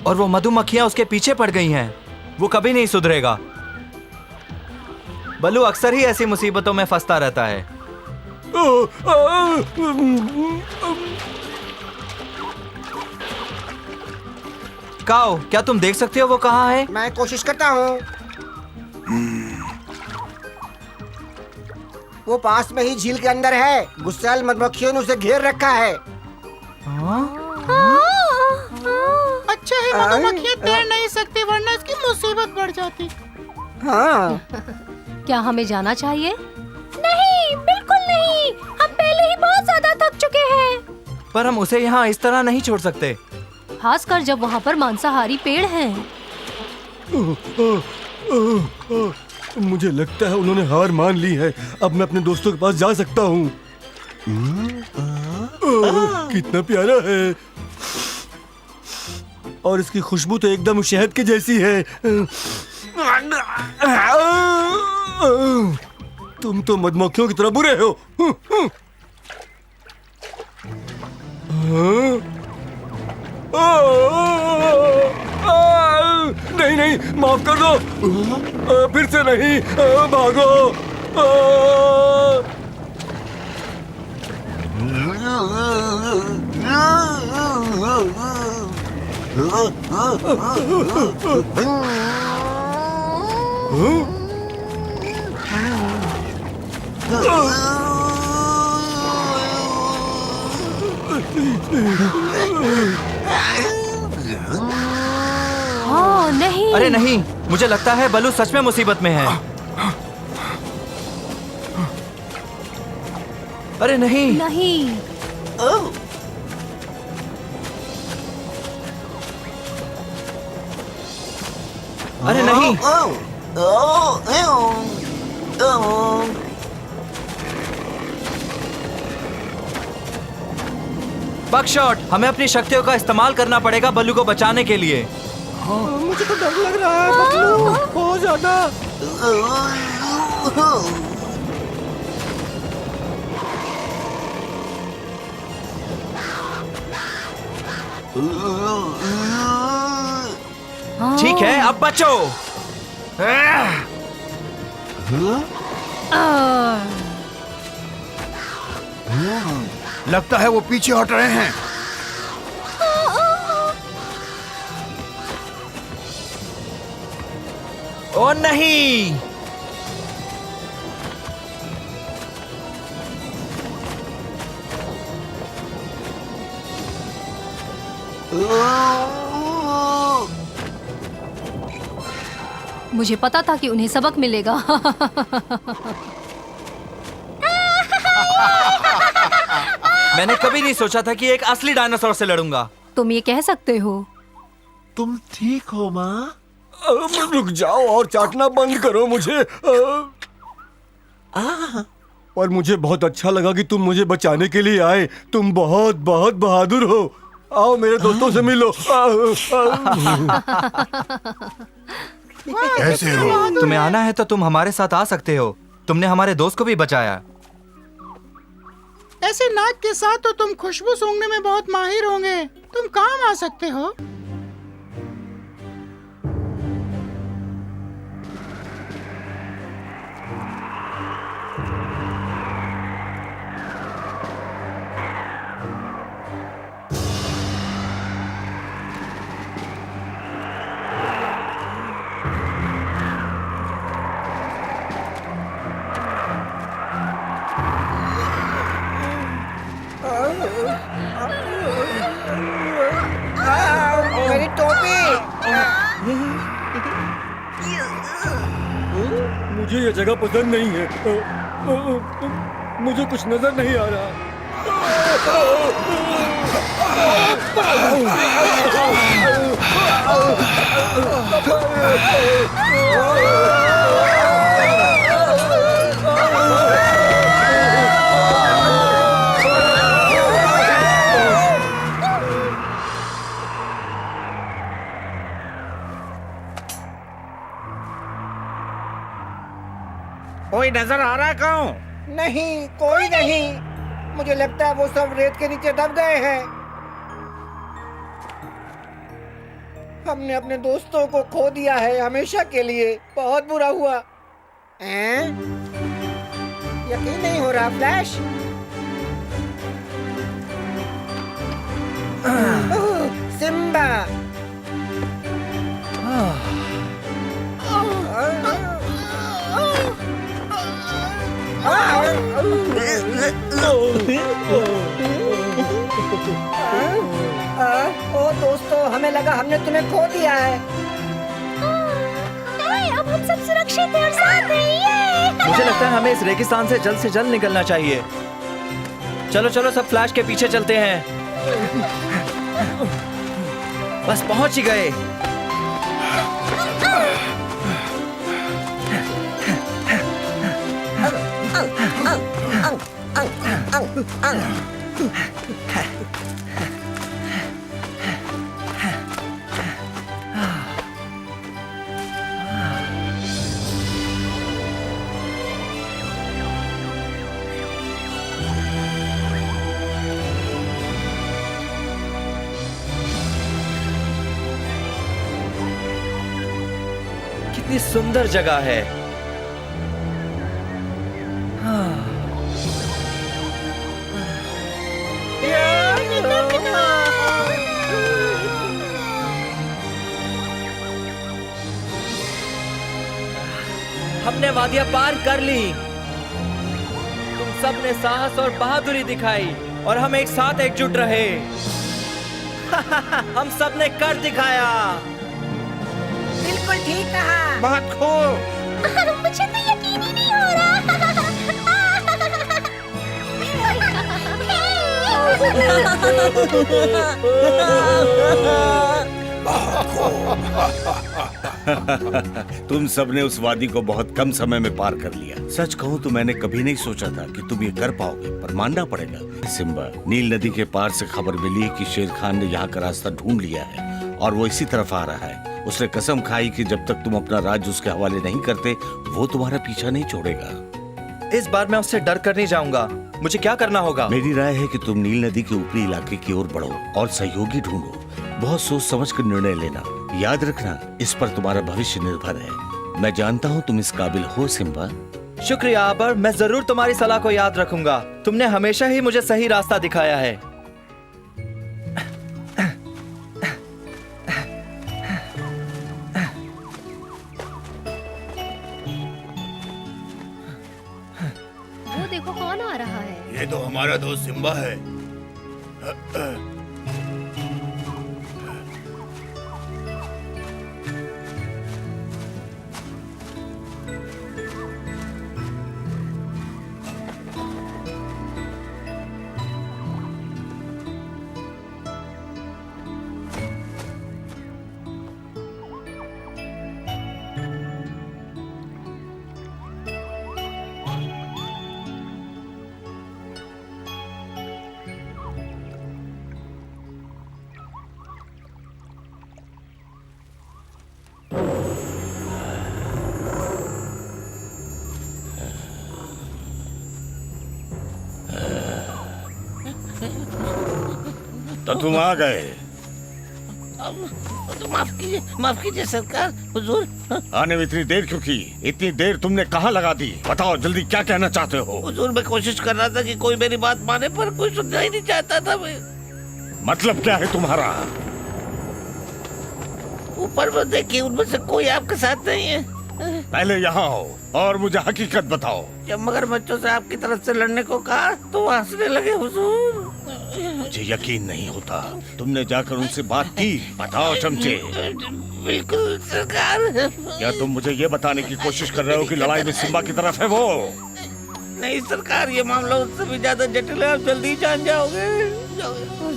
और वो मधुमक्खियां उसके पीछे पड़ गई हैं। वो कभी नहीं सुधरेगा। बल्लू अक्सर ही ऐसी मुसीबतों में फंसता रहता है। काओ, क्या तुम देख सकते हो वो कहाँ है? मैं कोशिश करता हूँ। वो पास में ही झील के अंदर है। गुस्सैल मधुमक्खियों ने उसे घेर रखा है। अच्छा है मधुमक्खियाँ तैर नहीं सकती, वरना इसकी मुसीबत बढ़ जाती। हाँ। क्या हमें जाना चाहिए? नहीं, बिल्कुल नहीं। हम पहले ही बहुत ज्यादा थक चुके हैं। पर हम उसे यहाँ इस तरह नहीं छोड़ सकते, खासकर जब वहाँ पर मांसाहारी पेड़ हैं। मुझे लगता है उन्होंने हार मान ली है। अब मैं अपने दोस्तों के पास जा सकता हूँ। कितना प्यारा है, और इसकी खुशबू तो एकदम शहद की जैसी है। तुम तो मधुमक्खियों की तरह बुरे हो। नहीं नहीं, माफ कर दो। फिर से नहीं, भागो। हाँ, नहीं। अरे नहीं, मुझे लगता है बल्लू सच में मुसीबत में है। अरे नहीं नहीं। अरे नहीं। बकशॉट, हमें अपनी शक्तियों का इस्तेमाल करना पड़ेगा बल्लू को बचाने के लिए। मुझे तो डर लग रहा है बल्लू, बहुत ज्यादा। ठीक है, अब बचो। लगता है वो पीछे हट रहे हैं। ओ नहीं, मुझे पता था कि उन्हें सबक मिलेगा। मैंने कभी नहीं सोचा था कि एक असली डायनासोर से लड़ूंगा। तुम ये कह सकते हो। तुम ठीक हो माँ? रुक जाओ और चाटना बंद करो मुझे। और मुझे बहुत अच्छा लगा कि तुम मुझे बचाने के लिए आए। तुम बहुत बहुत बहादुर हो। आओ मेरे दोस्तों से मिलो। कैसे हो? तुम्हें आना है तो तुम हमारे साथ आ सकते हो। तुमने हमारे दोस्त को भी बचाया। ऐसे नाक के साथ तो तुम खुशबू सूंघने में बहुत माहिर होंगे। तुम काम आ सकते हो। मेरी टोपी। मुझे ये जगह पसंद नहीं है। मुझे कुछ नजर नहीं आ रहा। कोई नजर आ रहा है कहूँ? नहीं, कोई नहीं। मुझे लगता है वो सब रेत के नीचे दब गए हैं। हमने अपने दोस्तों को खो दिया है हमेशा के लिए। बहुत बुरा हुआ। यकीन नहीं हो रहा फ्लैश। सिम्बा। ओ दोस्तों, हमें लगा हमने तुम्हें खो दिया है। नहीं, अब हम सब सुरक्षित हैं और साथ हैं। मुझे लगता है हमें इस रेगिस्तान से जल्द निकलना चाहिए। चलो चलो, सब फ्लैश के पीछे चलते हैं। बस पहुंच ही गए। कितनी सुंदर जगह है। हमने वादियां पार कर ली। तुम सब ने साहस और बहादुरी दिखाई और हम एक साथ एकजुट रहे। हम सब ने कर दिखाया। बिल्कुल ठीक कहा। बहुत खूब। मुझे तो यकीन ही नहीं हो रहा। तुम सबने उस वादी को बहुत कम समय में पार कर लिया। सच कहूँ तो मैंने कभी नहीं सोचा था कि तुम ये कर पाओगे, पर मानना पड़ेगा। सिम्बा, नील नदी के पार से खबर मिली कि शेर खान ने यहाँ का रास्ता ढूंढ लिया है और वो इसी तरफ आ रहा है। उसने कसम खाई कि जब तक तुम अपना राज्य उसके हवाले नहीं करते, वो तुम्हारा पीछा नहीं छोड़ेगा। इस बार मैं उससे डर कर नहीं जाऊंगा। मुझे क्या करना होगा? मेरी राय है कि तुम नील नदी के ऊपरी इलाके की ओर बढ़ो और सहयोगी ढूंढो। बहुत सोच समझ कर निर्णय लेना। याद रखना, इस पर तुम्हारा भविष्य निर्भर है। मैं जानता हूँ तुम इस काबिल हो सिम्बा। शुक्रिया आबर, मैं जरूर तुम्हारी सलाह को याद रखूंगा। तुमने हमेशा ही मुझे सही रास्ता दिखाया है। वो देखो कौन आ रहा है। ये तो हमारा दोस्त सिम्बा है। तो तुम आ गए। तो माफ कीजिए सरकार। हुजूर, आने में इतनी देर क्यों की? इतनी देर तुमने कहाँ लगा दी? बताओ जल्दी, क्या कहना चाहते हो? हुजूर मैं कोशिश कर रहा था कि कोई मेरी बात माने, पर कोई सुनना ही नहीं चाहता था। मैं मतलब क्या है तुम्हारा? ऊपर में देखिए, उनमें से कोई आपके साथ नहीं है। पहले यहाँ आओ और मुझे हकीकत बताओ। जब मगरमच्छों से आपकी तरफ से लड़ने को कहा तो हंसने लगे हुजूर। मुझे यकीन नहीं होता। तुमने जाकर उनसे बात की? बताओ चमचे। बिल्कुल सरकार। क्या तुम मुझे ये बताने की कोशिश कर रहे हो कि लड़ाई में सिम्बा की तरफ है वो? नहीं सरकार, ये मामला उससे भी ज्यादा जटिल है, आप जल्दी जान जाओगे।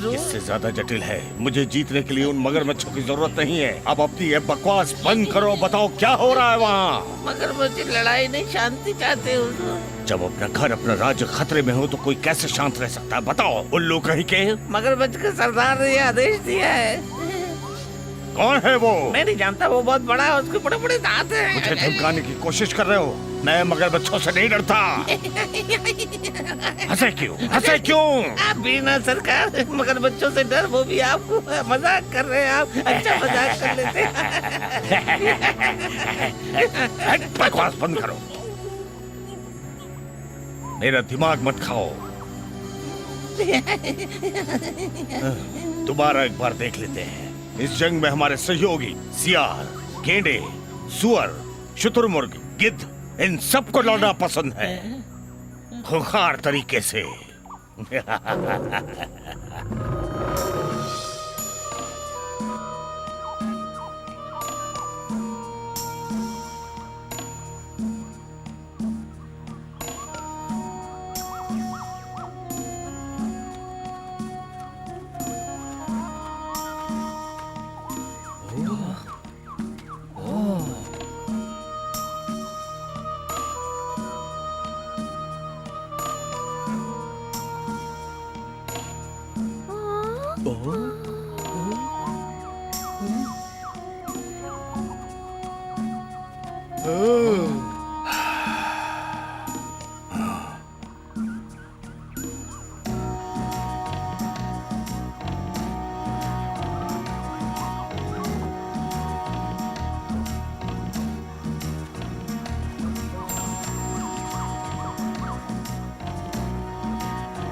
इससे ज्यादा जटिल है। मुझे जीतने के लिए उन मगरमच्छों की जरूरत नहीं है। अब अपनी ये बकवास बंद करो। बताओ क्या हो रहा है वहाँ? मगरमच्छ लड़ाई नहीं, शांति चाहते हुजूर। जब अपना घर, अपना राज्य खतरे में हो तो कोई कैसे शांत रह सकता है? बताओ। उल्लू कहीं के। मगरमच्छ के सरदार ने ये आदेश दिया है। कौन है वो? मैं नहीं जानता, वो बहुत बड़ा है, उसके बड़े बड़े दांत हैं। मुझे धमकाने की कोशिश कर रहे हो? मैं मगरमच्छों से नहीं डरता। हंसे क्यों? हंसे क्यों? आप भी ना सरकार, मगरमच्छों से डर, वो भी आपको। मजाक कर रहे हैं आप, अच्छा मजाक कर लेते हैं। बकवास बंद करो। मेरा दिमाग मत खाओ। दोबारा एक बार देख लेते हैं। इस जंग में हमारे सहयोगी सियार, गेंडे, सुअर, शुतुरमुर्ग, गिद्ध, इन सबको लड़ना पसंद है, खूंखार तरीके से।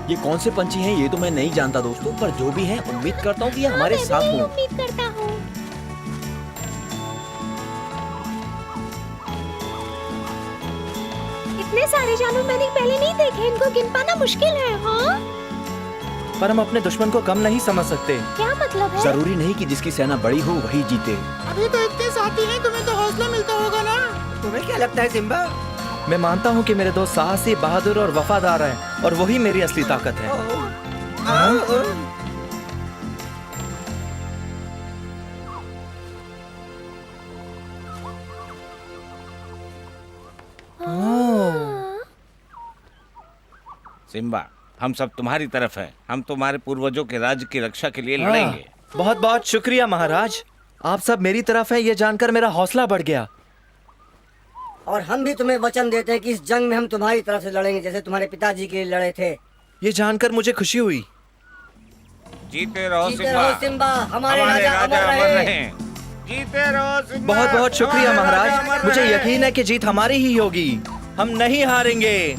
ये कौन से पंछी हैं ये तो मैं नहीं जानता दोस्तों, पर जो भी हैं उम्मीद करता हूँ कि ये हमारे साथ हों। उम्मीद करता हूँ। इतने सारे जानवर मैंने पहले नहीं देखे, इनको गिन पाना मुश्किल है। हाँ, पर हम अपने दुश्मन को कम नहीं समझ सकते। क्या मतलब है? जरूरी नहीं कि जिसकी सेना बड़ी हो वही जीते। अभी तो इतने साथी हैं, तुम्हें तो हौसला मिलता होगा ना। तुम्हें क्या लगता है सिम्बा? मैं मानता हूँ कि मेरे दोस्त साहसी, बहादुर और वफादार हैं, और वही मेरी असली ताकत है। सिम्बा, हम सब तुम्हारी तरफ हैं। हम तुम्हारे पूर्वजों के राज्य की रक्षा के लिए लड़ेंगे। बहुत बहुत शुक्रिया महाराज, आप सब मेरी तरफ हैं, ये जानकर मेरा हौसला बढ़ गया। और हम भी तुम्हें वचन देते हैं कि इस जंग में हम तुम्हारी तरफ से लड़ेंगे, जैसे तुम्हारे पिताजी के लिए लड़े थे। ये जानकर मुझे खुशी हुई। जीते रहो जीते सिम्बा, रहो सिम्बा, हमारे राजा अमर रहे। जीते रहो सिम्बा। बहुत बहुत शुक्रिया हमारे राजा महाराज, अमर मुझे रहे। यकीन है कि जीत हमारी ही होगी। हम नहीं हारेंगे।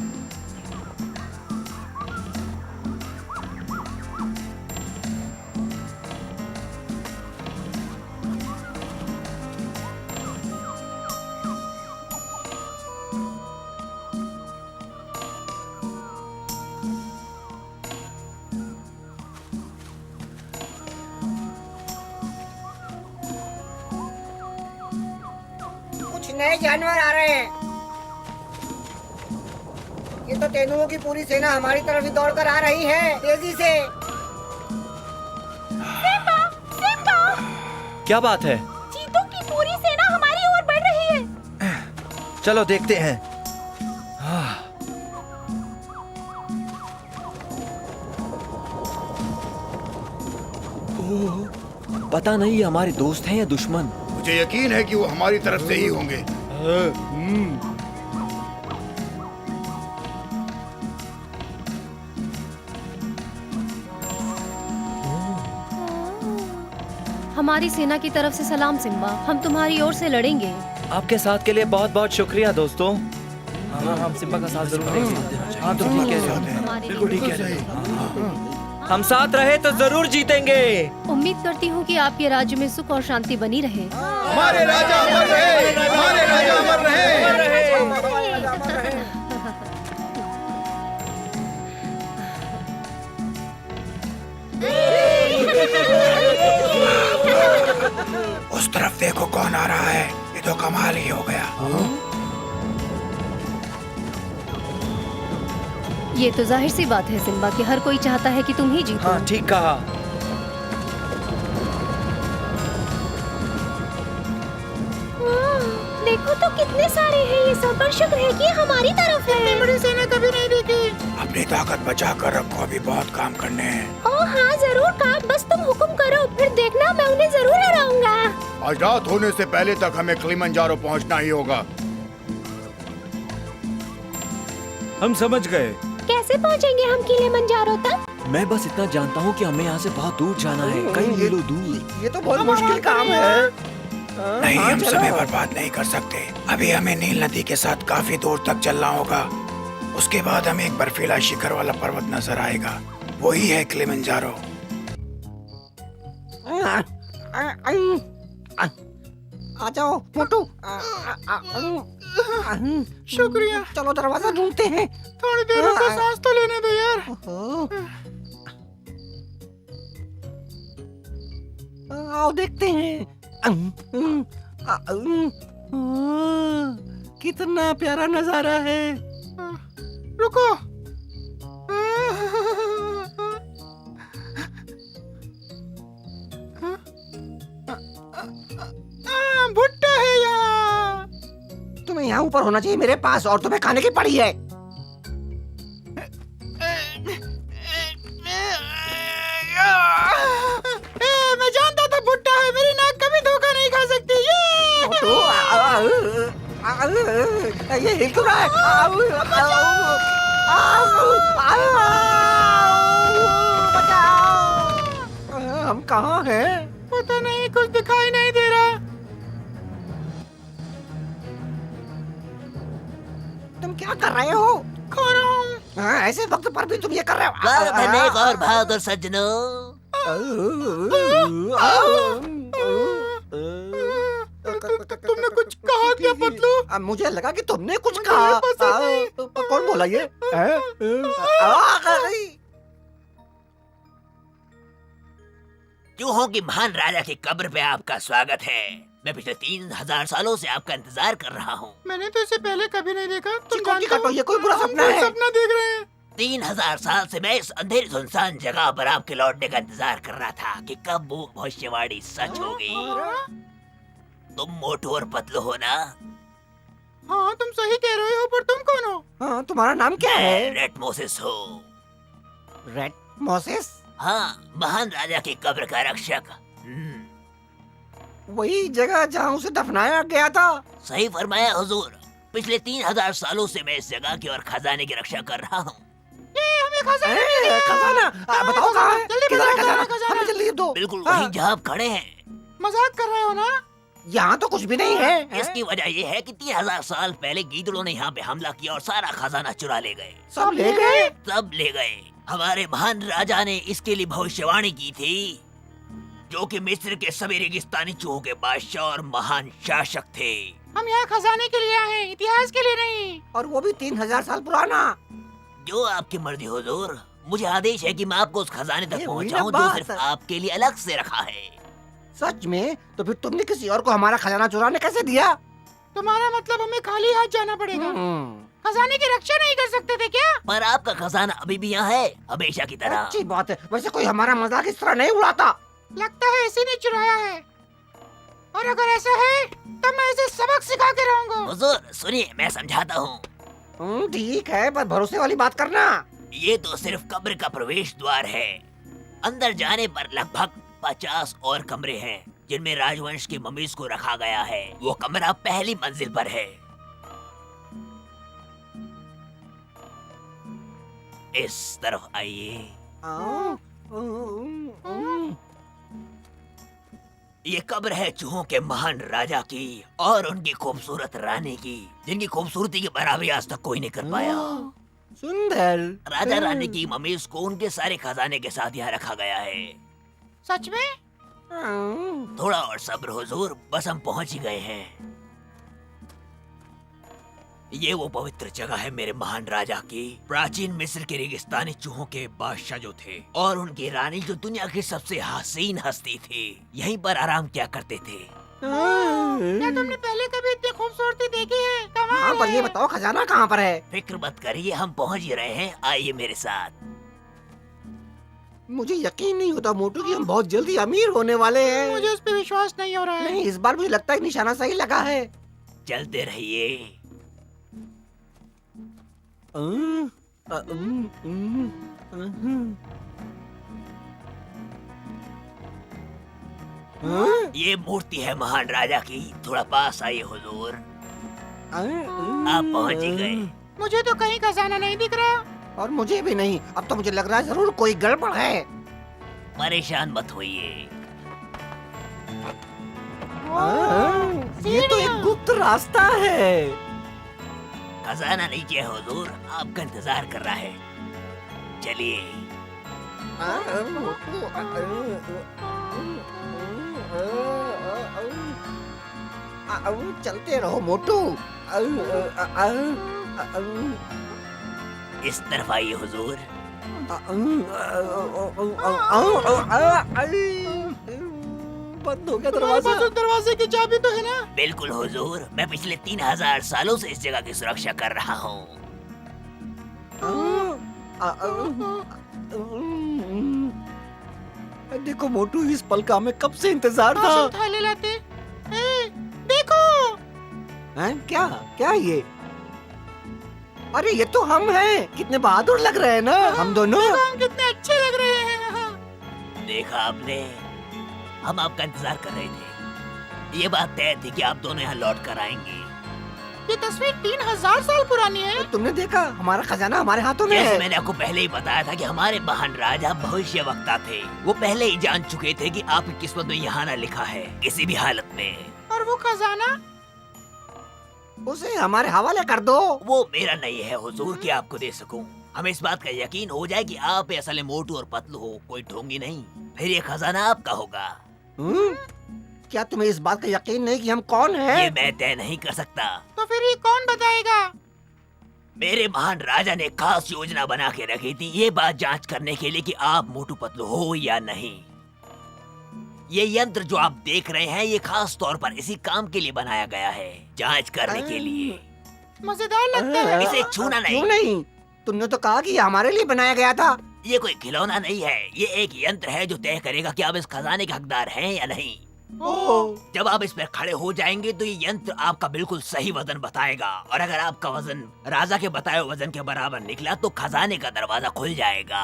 कुछ नए जानवर आ रहे हैं। ये तो तेंदुओं की पूरी सेना हमारी तरफ ही दौड़कर आ रही है, तेजी से। सिम्बा, सिम्बा, क्या बात है? चीतों की पूरी सेना हमारी ओर बढ़ रही है। चलो देखते हैं। पता नहीं ये हमारे दोस्त हैं या दुश्मन। मुझे यकीन है कि वो हमारी तरफ से ही होंगे। हमारी सेना की तरफ से सलाम सिम्बा, हम तुम्हारी ओर से लड़ेंगे। आपके साथ के लिए बहुत बहुत शुक्रिया दोस्तों। हाँ, हम सिम्बा का साथ जरूर देंगे। हाँ, तुम ठीक कह रहे हो, बिल्कुल ठीक कह रहे हो। हम साथ रहे तो जरूर जीतेंगे। उम्मीद करती हूँ कि आपके राज्य में सुख और शांति बनी रहे। हमारे राजा अमर रहे, हमारे राजा अमर रहे। उस तरफ देखो कौन आ रहा है, ये तो कमाल ही हो गया। ये तो जाहिर सी बात है सिम्बा कि हर कोई चाहता है कि तुम ही जीतो। हाँ, ठीक कहा। देखो तो कितने सारे हैं ये सब, पर शुक्र है कि हमारी तरफ है। इतनी बड़ी सेना कभी नहीं देखी। अपनी ताकत बचा कर रखो, अभी बहुत काम करने हैं। ओह हाँ जरूर काम, बस तुम हुक्म करो, फिर देखना मैं उन्हें जरूर हराऊंगा। आज रात होने से पहले तक हमें किलिमंजारो पहुंचना ही होगा। हम समझ गए। कैसे पहुंचेंगे हम किलिमंजारो तक? मैं बस इतना जानता हूँ कि हमें यहाँ से बहुत दूर जाना है, कई मीलों दूर। ये तो बहुत मुश्किल काम है। नहीं, हम समय बर्बाद नहीं कर सकते। अभी हमें नील नदी के साथ काफी दूर तक चलना होगा। उसके बाद हमें एक बर्फीला शिखर वाला पर्वत नजर आएगा, वही है किलिमंजारो। आ जाओ मोटू। शुक्रिया। चलो दरवाजा ढूंढते हैं। थोड़ी देर रुको, सांस तो लेने दो यार। आओ देखते हैं। कितना प्यारा नजारा है। रुको। भुट्टा है यहाँ। तुम्हें यहाँ ऊपर होना चाहिए मेरे पास, और तुम्हें खाने की पड़ी है। मैं जानता था भुट्टा है, मेरी नाक कभी धोखा नहीं खा सकती। ये हिल क्यों रहा है? हम कहाँ हैं? पता नहीं, कुछ दिखाई नहीं दे रहा। तुम क्या कर रहे हो? खा रहा हूँ। ऐसे वक्त पर भी तुम ये कर रहे हो? और बहादुर सज्जनों, तुमने कुछ कहा क्या पतलू? मुझे लगा कि तुमने कुछ कहा। कौन बोला ये? चूहों की महान राजा की कब्र पे आपका स्वागत है। मैं पिछले 3000 सालों से आपका इंतजार कर रहा हूँ। मैंने तो इसे पहले कभी नहीं देखा। तुम चिंता काटो, ये कोई बुरा सपना है। सपना देख रहे हैं। 3000 साल से मैं इस अंधेरी सुनसान जगह पर आपके लौटने का इंतजार कर रहा था कि कब वो भविष्यवाणी सच होगी। तुम मोटू और पतलू हो ना? हाँ तुम सही कह रहे हो, पर तुम कौन हो? हाँ, तुम्हारा नाम क्या है? रेड मोसेस हो। Red Moses? हाँ, महान राजा की कब्र का रक्षक। वही जगह जहाँ उसे दफनाया गया था। सही फरमाया हुजूर। पिछले 3000 सालों से मैं इस जगह की और खजाने की रक्षा कर रहा हूँ। खजाना बताओ कहाँ है? किधर है खजाना? हमें जल्दी दो। बिल्कुल वहीं जहाँ आप खड़े हैं। मजाक कर रहे हो ना? यहाँ तो कुछ भी नहीं है। इसकी वजह ये है कि 3000 साल पहले गीदड़ों ने यहाँ पे हमला किया और सारा खजाना चुरा ले गए। सब ले गए? सब ले गए। हमारे महान राजा ने इसके लिए भविष्यवाणी की थी, जो कि मिस्र के सभी रेगिस्तानी चूहों के बादशाह और महान शासक थे। हम यहाँ खजाने के लिए आए, इतिहास के लिए नहीं। और वो भी 3000 साल पुराना। जो आपकी मर्जी हुजूर। मुझे आदेश है कि मैं आपको उस खजाने तक पहुँचाऊँ जो सिर्फ आपके लिए अलग से रखा है। सच में? तो फिर तुमने किसी और को हमारा खजाना चुराने कैसे दिया? तुम्हारा मतलब हमें खाली हाथ जाना पड़ेगा? खजाने की रक्षा नहीं कर सकते थे क्या? पर आपका खजाना अभी भी यहाँ है, हमेशा की तरह। अच्छी बात है। वैसे कोई हमारा मजाक इस तरह नहीं उड़ाता। लगता है इसी ने चुराया है, और अगर ऐसा है तो मैं इसे सबक सिखा के रहूंगा। हुजूर सुनिए, मैं समझाता हूँ। ठीक है, पर भरोसे वाली बात करना। ये तो सिर्फ कब्र का प्रवेश द्वार है। अंदर जाने पर लगभग 50 और कमरे हैं, जिनमें राजवंश की ममीज को रखा गया है। वो कमरा पहली मंजिल पर है। इस तरफ आइए। ये कब्र है चूहों के महान राजा की और उनकी खूबसूरत रानी की, जिनकी खूबसूरती की बराबरी आज तक कोई नहीं कर पाया। सुंदर। राजा रानी की ममीज को उनके सारे खजाने के साथ यहाँ रखा गया है। सच में? थोड़ा और सब्र हुजूर, बस हम पहुंच ही गए हैं। ये वो पवित्र जगह है मेरे महान राजा की। प्राचीन मिस्र के रेगिस्तानी चूहों के बादशाह जो थे और उनकी रानी जो दुनिया की सबसे हसीन हस्ती थी, यहीं पर आराम किया करते थे। क्या तुमने पहले कभी इतनी खूबसूरती देखी है? कमाल हाँ, पर है। ये बताओ खजाना कहाँ पर है? फिक्र मत करिए, हम पहुंच ही रहे हैं, आइए मेरे साथ। मुझे यकीन नहीं होता मोटू कि हम बहुत जल्दी अमीर होने वाले हैं। मुझे उस पर विश्वास नहीं हो रहा है। नहीं, इस बार मुझे लगता है कि निशाना सही लगा है। चलते रहिए। ये मूर्ति है महान राजा की, थोड़ा पास आइए हुजूर। आप पहुंच ही गए। मुझे तो कहीं खजाना नहीं दिख रहा। और मुझे भी नहीं। अब तो मुझे लग रहा है जरूर कोई गड़बड़ है। परेशान मत होइए। ये तो एक गुप्त रास्ता है। खजाना नीचे है हुजूर, आपका इंतजार कर रहा है। चलिए। चलते रहो मोटू। इस तरफ आइए हुजूर। बंद हो गया दरवाजा। दरवाजे की चाबी तो है ना? बिल्कुल हुजूर, मैं पिछले 3000 सालों से इस जगह की सुरक्षा कर रहा हूँ। देखो मोटू, इस पल का हमें कब से इंतजार था। थाले लाते। देखो। हैं? क्या क्या ये? अरे ये तो हम हैं। कितने बहादुर लग रहे हैं ना हम दोनों। हम कितने अच्छे लग रहे हैं। देखा आपने, हम आपका इंतजार कर रहे थे। ये बात तय थी कि आप दोनों यहाँ लौट कर आएंगे। ये तस्वीर 3000 साल पुरानी है। तुमने देखा, हमारा खजाना हमारे हाथों में जैसे है। मैंने आपको पहले ही बताया था कि हमारे महान राजा भविष्य वक्ता थे। वो पहले ही जान चुके थे कि आपकी किस्मत में यहाँ आना लिखा है किसी भी हालत में। और वो खजाना? उसे हमारे हवाले कर दो। वो मेरा नहीं है हुजूर कि आपको दे सकूं। हमें इस बात का यकीन हो जाए कि आप असल में मोटू और पतलू हो, कोई ढोंगी नहीं, फिर ये खजाना आपका होगा। क्या तुम्हें इस बात का यकीन नहीं कि हम कौन हैं? ये मैं तय नहीं कर सकता। तो फिर ये कौन बताएगा? मेरे महान राजा ने खास योजना बना के रखी थी, ये बात जांच करने के लिए कि आप मोटू पतलू हो या नहीं। ये यंत्र जो आप देख रहे हैं, ये खास तौर पर इसी काम के लिए बनाया गया है, जांच करने के लिए। मजेदार लगता है। इसे छूना नहीं। क्यों नहीं? तुमने तो कहा कि ये हमारे लिए बनाया गया था। ये कोई खिलौना नहीं है, ये एक यंत्र है जो तय करेगा कि आप इस खजाने के हकदार हैं या नहीं। जब आप इस पर खड़े हो जाएंगे तो ये यंत्र आपका बिल्कुल सही वजन बताएगा, और अगर आपका वजन राजा के बताए वजन के बराबर निकला तो खजाने का दरवाजा खुल जाएगा।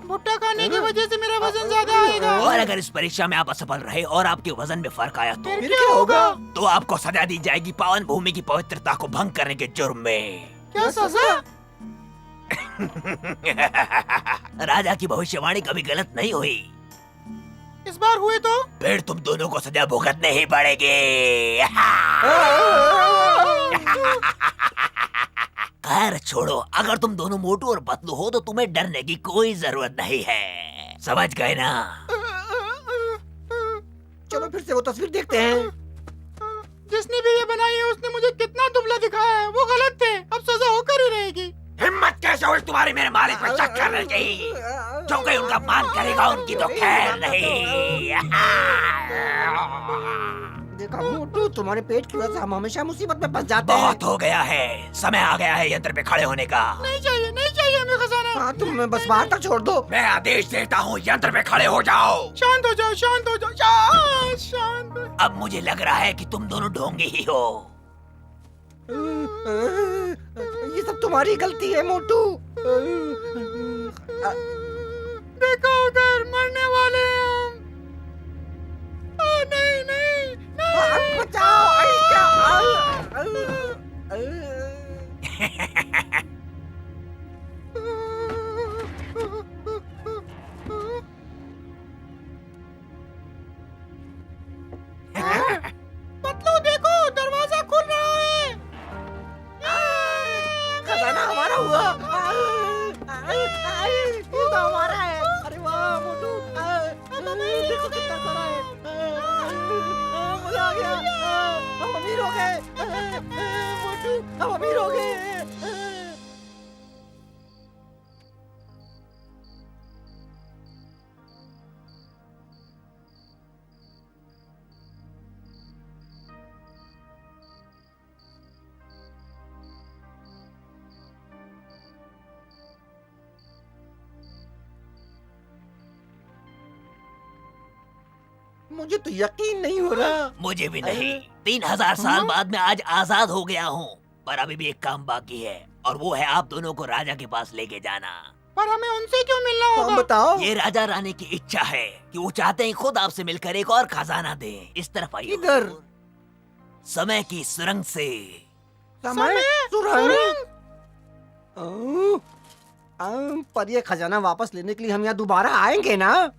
भुट्टा खाने की वजह से मेरा वजन ज्यादा आएगा। और अगर इस परीक्षा में आप असफल रहे और आपके वजन में फर्क आया तो फिर क्या होगा? तो आपको सजा दी जाएगी पावन भूमि की पवित्रता को भंग करने के जुर्म में। क्या सजा? राजा की भविष्यवाणी कभी गलत नहीं हुई। इस बार हुए तो? फिर तुम दोनों को सजा भुगतने ही पड़ेगी। खैर छोड़ो, अगर तुम दोनों मोटू और पतलू हो तो तुम्हें डरने की कोई जरूरत नहीं है, समझ गए ना? चलो फिर से वो तस्वीर देखते हैं। जिसने भी ये बनाई है उसने मुझे कितना दुबला दिखाया है। वो गलत थे, अब सजा होकर ही रहेगी। हिम्मत कैसे हुई तुम्हारी मेरे मालिक पर शक करने की? जो कोई उनका मान करेगा उनकी तो खैर नहीं। देखा मोटू, तुम्हारे पेट की वजह से हम हमेशा मुसीबत में फंस जाते हैं। बहुत हो गया है, समय आ गया है यंत्र पे खड़े होने का। नहीं चाहिए हमें खजाना। हाँ, तुम मैं बस बाहर तक छोड़ दो। मैं आदेश देता हूँ, यंत्र पे खड़े हो जाओ। शांत हो जाओ, शांत। अब मुझे लग रहा है कि तुम दोनों ढोंगे ही हो। ये सब तुम्हारी गलती है मोटू। देखो उधर, मरने वाले हैं हम। नहीं। बचाओ। मोटू हम अमीर हो गए। मुझे तो यकीन नहीं हो रहा। मुझे भी नहीं। 3000 साल बाद मैं आज आजाद हो गया हूँ, पर अभी भी एक काम बाकी है, और वो है आप दोनों को राजा के पास लेके जाना। पर हमें उनसे क्यों मिलना होगा? बताओ। ये राजा रानी की इच्छा है कि वो चाहते हैं खुद आपसे मिलकर एक और खजाना दें। इस तरफ आइए। इधर। समय की सुरंग से। समय सुरंग। पर ये खजाना वापस लेने के लिए हम यहाँ दोबारा आएंगे ना?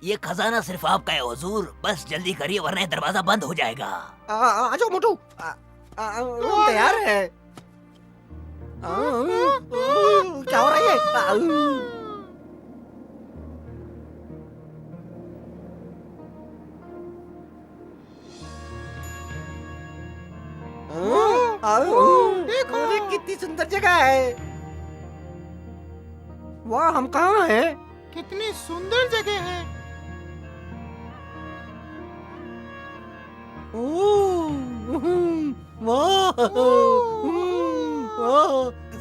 ये खजाना सिर्फ आपका है हुजूर, बस जल्दी करिए वरना ये दरवाजा बंद हो जाएगा। आ जाओ मोटू, हम तैयार है। क्या हो रहा है? देखो कितनी सुंदर जगह है। वाह, हम कहाँ हैं? कितनी सुंदर जगह है।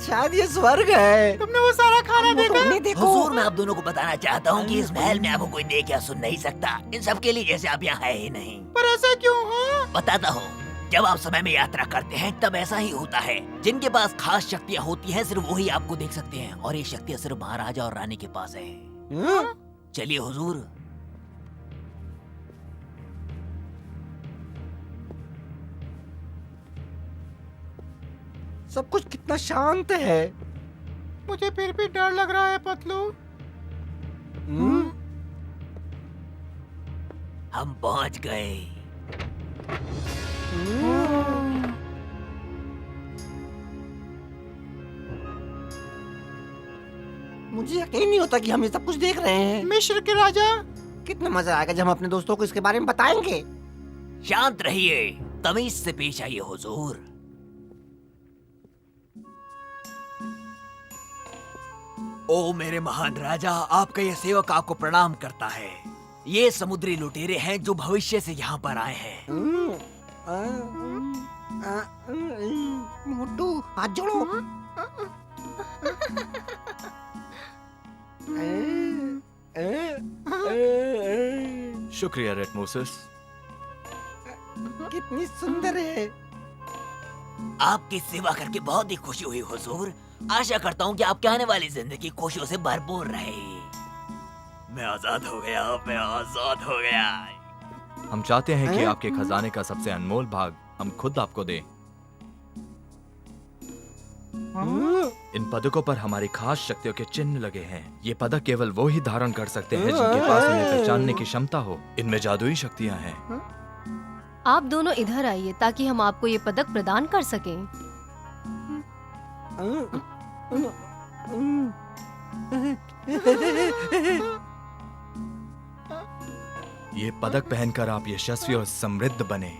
शायद ये स्वर्ग है। तुमने वो सारा खाना देखा? हुजूर, मैं आप दोनों को बताना चाहता हूँ कि इस महल में आपको कोई देख या सुन नहीं सकता। इन सब के लिए जैसे आप यहाँ है ही नहीं। पर ऐसा क्यों है? बताता हूँ। जब आप समय में यात्रा करते हैं तब ऐसा ही होता है। जिनके पास खास शक्तियाँ होती हैं सिर्फ वही आपको देख सकते हैं, और ये शक्तियाँ सिर्फ महाराजा और रानी के पास है। चलिए हुजूर। सब कुछ कितना शांत है। मुझे फिर भी डर लग रहा है पतलू। हम पहुंच गए। मुझे यकीन नहीं होता कि हम ये सब कुछ देख रहे हैं। मिस्र के राजा। कितना मजा आएगा जब हम अपने दोस्तों को इसके बारे में बताएंगे। शांत रहिए, तमीज से पेश आइए हुजूर। ओ मेरे महान राजा, आपका यह सेवक आपको प्रणाम करता है। ये समुद्री लुटेरे हैं जो भविष्य से यहाँ पर आए हैं। मोटू, हाथ जोड़ो। शुक्रिया रेटमोसस। कितनी सुंदर है। आपकी सेवा करके बहुत ही खुशी हुई हुजूर। आशा करता हूँ कि आपके आने वाली जिंदगी खुशियों से भरपूर रहे। मैं आजाद हो गया, मैं आजाद हो गया। हम चाहते हैं कि आपके खजाने का सबसे अनमोल भाग हम खुद आपको दें। इन पदकों पर हमारी खास शक्तियों के चिन्ह लगे हैं। ये पदक केवल वो ही धारण कर सकते हैं जिनके पास इन्हें पहचानने की क्षमता हो। इनमें जादुई शक्तियाँ हैं। आप दोनों इधर आइए ताकि हम आपको ये पदक प्रदान कर सकें। ये पदक पहनकर आप यशस्वी और समृद्ध बने।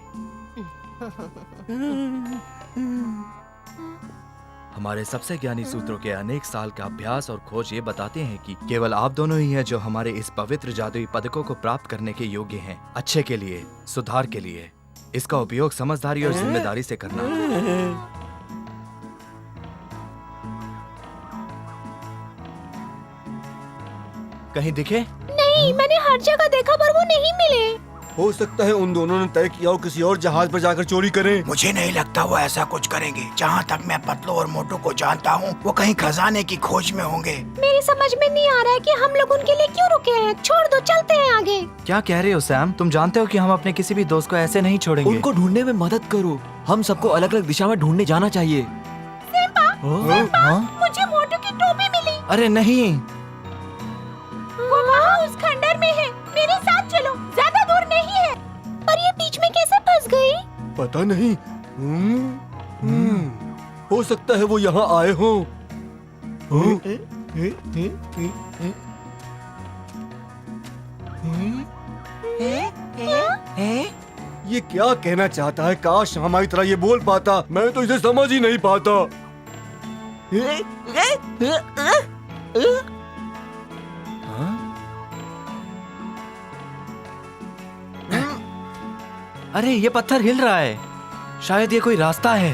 हमारे सबसे ज्ञानी सूत्रों के अनेक साल का अभ्यास और खोज ये बताते हैं कि केवल आप दोनों ही हैं जो हमारे इस पवित्र जादुई पदकों को प्राप्त करने के योग्य हैं। अच्छे के लिए, सुधार के लिए। इसका उपयोग समझदारी और जिम्मेदारी से करना। कहीं दिखे? नहीं, मैंने हर जगह देखा पर वो नहीं मिले। हो सकता है उन दोनों ने तय किया हो किसी और जहाज पर जाकर चोरी करें। मुझे नहीं लगता वो ऐसा कुछ करेंगे। जहाँ तक मैं पतलू और मोटू को जानता हूँ, वो कहीं खजाने की खोज में होंगे। मेरी समझ में नहीं आ रहा है कि हम लोग उनके लिए क्यों रुके हैं। छोड़ दो, चलते हैं आगे। क्या कह रहे हो सैम? तुम जानते हो कि हम अपने किसी भी दोस्त को ऐसे नहीं छोड़ेंगे। उनको ढूंढने में मदद करो। हम सबको अलग अलग दिशा में ढूंढने जाना चाहिए। मुझे मोटू की टोपी मिली। अरे नहीं, वो वहाँ उस खंडर में है। मेरे साथ चलो, ज्यादा दूर नहीं है। पर ये बीच में कैसे फंस गई? पता नहीं। हो सकता है वो यहाँ आए हों। ये क्या कहना चाहता है? काश हमारी तरह ये बोल पाता। मैं तो इसे समझ ही नहीं पाता। अरे ये पत्थर हिल रहा है, शायद ये कोई रास्ता है।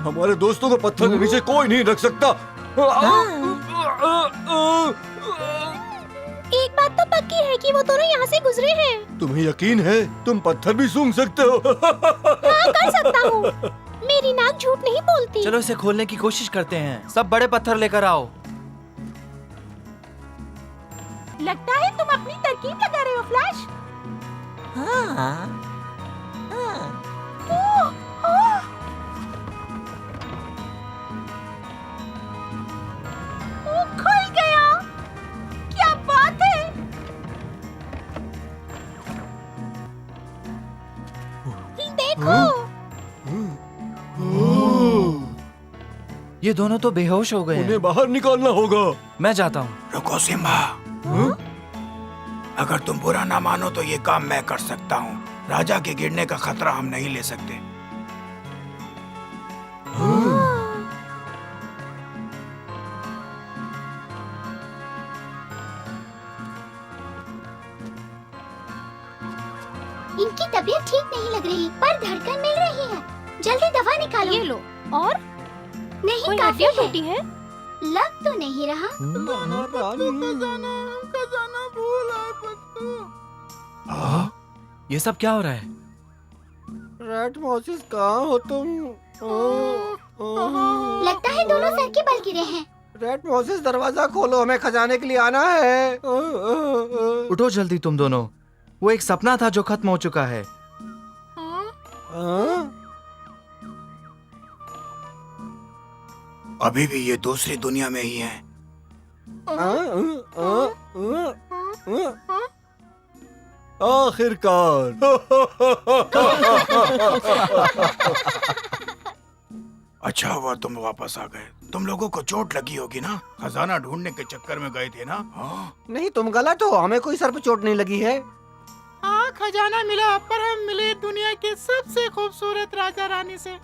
हमारे दोस्तों को पत्थर के नीचे कोई नहीं रख सकता। एक बात तो पक्की है कि वो दोनों यहाँ से गुजरे हैं। तुम्हें यकीन है तुम पत्थर भी सूंघ सकते हो? हाँ, कर सकता हूँ। मेरी नाक झूठ नहीं बोलती। चलो इसे खोलने की कोशिश करते हैं। सब बड़े पत्थर लेकर आओ। लगता है तुम अपनी तरकीब लगा रहे हो, फ्लैश। वो खुल गया। क्या बात है। देखो। ये दोनों तो बेहोश हो गए हैं। उन्हें बाहर निकालना होगा। मैं जाता हूँ। रुको सिम्बा, अगर तुम बुरा ना मानो तो ये काम मैं कर सकता हूँ। राजा के गिरने का खतरा हम नहीं ले सकते। इनकी तबीयत ठीक नहीं लग रही, पर धड़कन मिल रही है। जल्दी दवा निकालो। ये लो। और नहीं, कोई काफी हड्डियाँ है। टूटी है? लग तो नहीं रहा। ये सब क्या हो रहा है? रेड मॉसिस कहाँ हो तुम? लगता है दोनों सर के बल गिरे हैं। रेड मॉसिस दरवाजा खोलो, हमें खजाने के लिए आना है। उठो जल्दी तुम दोनों। वो एक सपना था जो खत्म हो चुका है। अभी भी ये दूसरी दुनिया में ही है। आखिरकार। अच्छा हुआ तुम वापस आ गए। तुम लोगों को चोट लगी होगी ना? खजाना ढूंढने के चक्कर में गए थे ना? नहीं, तुम गलत हो। हमें कोई सर पे चोट नहीं लगी है। हाँ, खजाना मिला, पर हम मिले दुनिया के सबसे खूबसूरत राजा रानी से। सच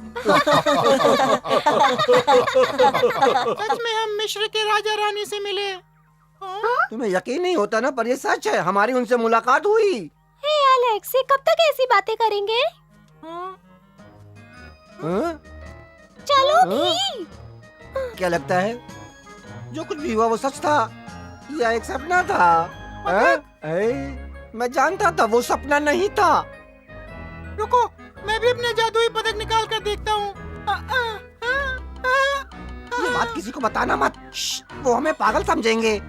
में हम मिस्र के राजा रानी से मिले। तुम्हें यकीन नहीं होता ना, पर ये सच है। हमारी उनसे मुलाकात हुई। हे एलेक्स, ये कब तक ऐसी बातें करेंगे? चलो भी। क्या लगता है जो कुछ भी हुआ वो सच था या एक सपना था? मैं जानता था वो सपना नहीं था। रुको, मैं भी अपने जादुई पदक निकाल कर देखता हूँ। ये बात किसी को बताना मत। वो हमें पागल समझेंगे।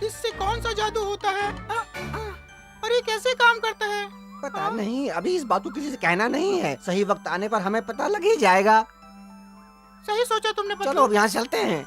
इससे कौन सा जादू होता है? और ये कैसे काम करता है? पता नहीं, अभी इस बात को किसी से कहना नहीं है। सही वक्त आने पर हमें पता लग ही जाएगा। सही सोचा तुमने। चलो अब यहाँ चलते हैं।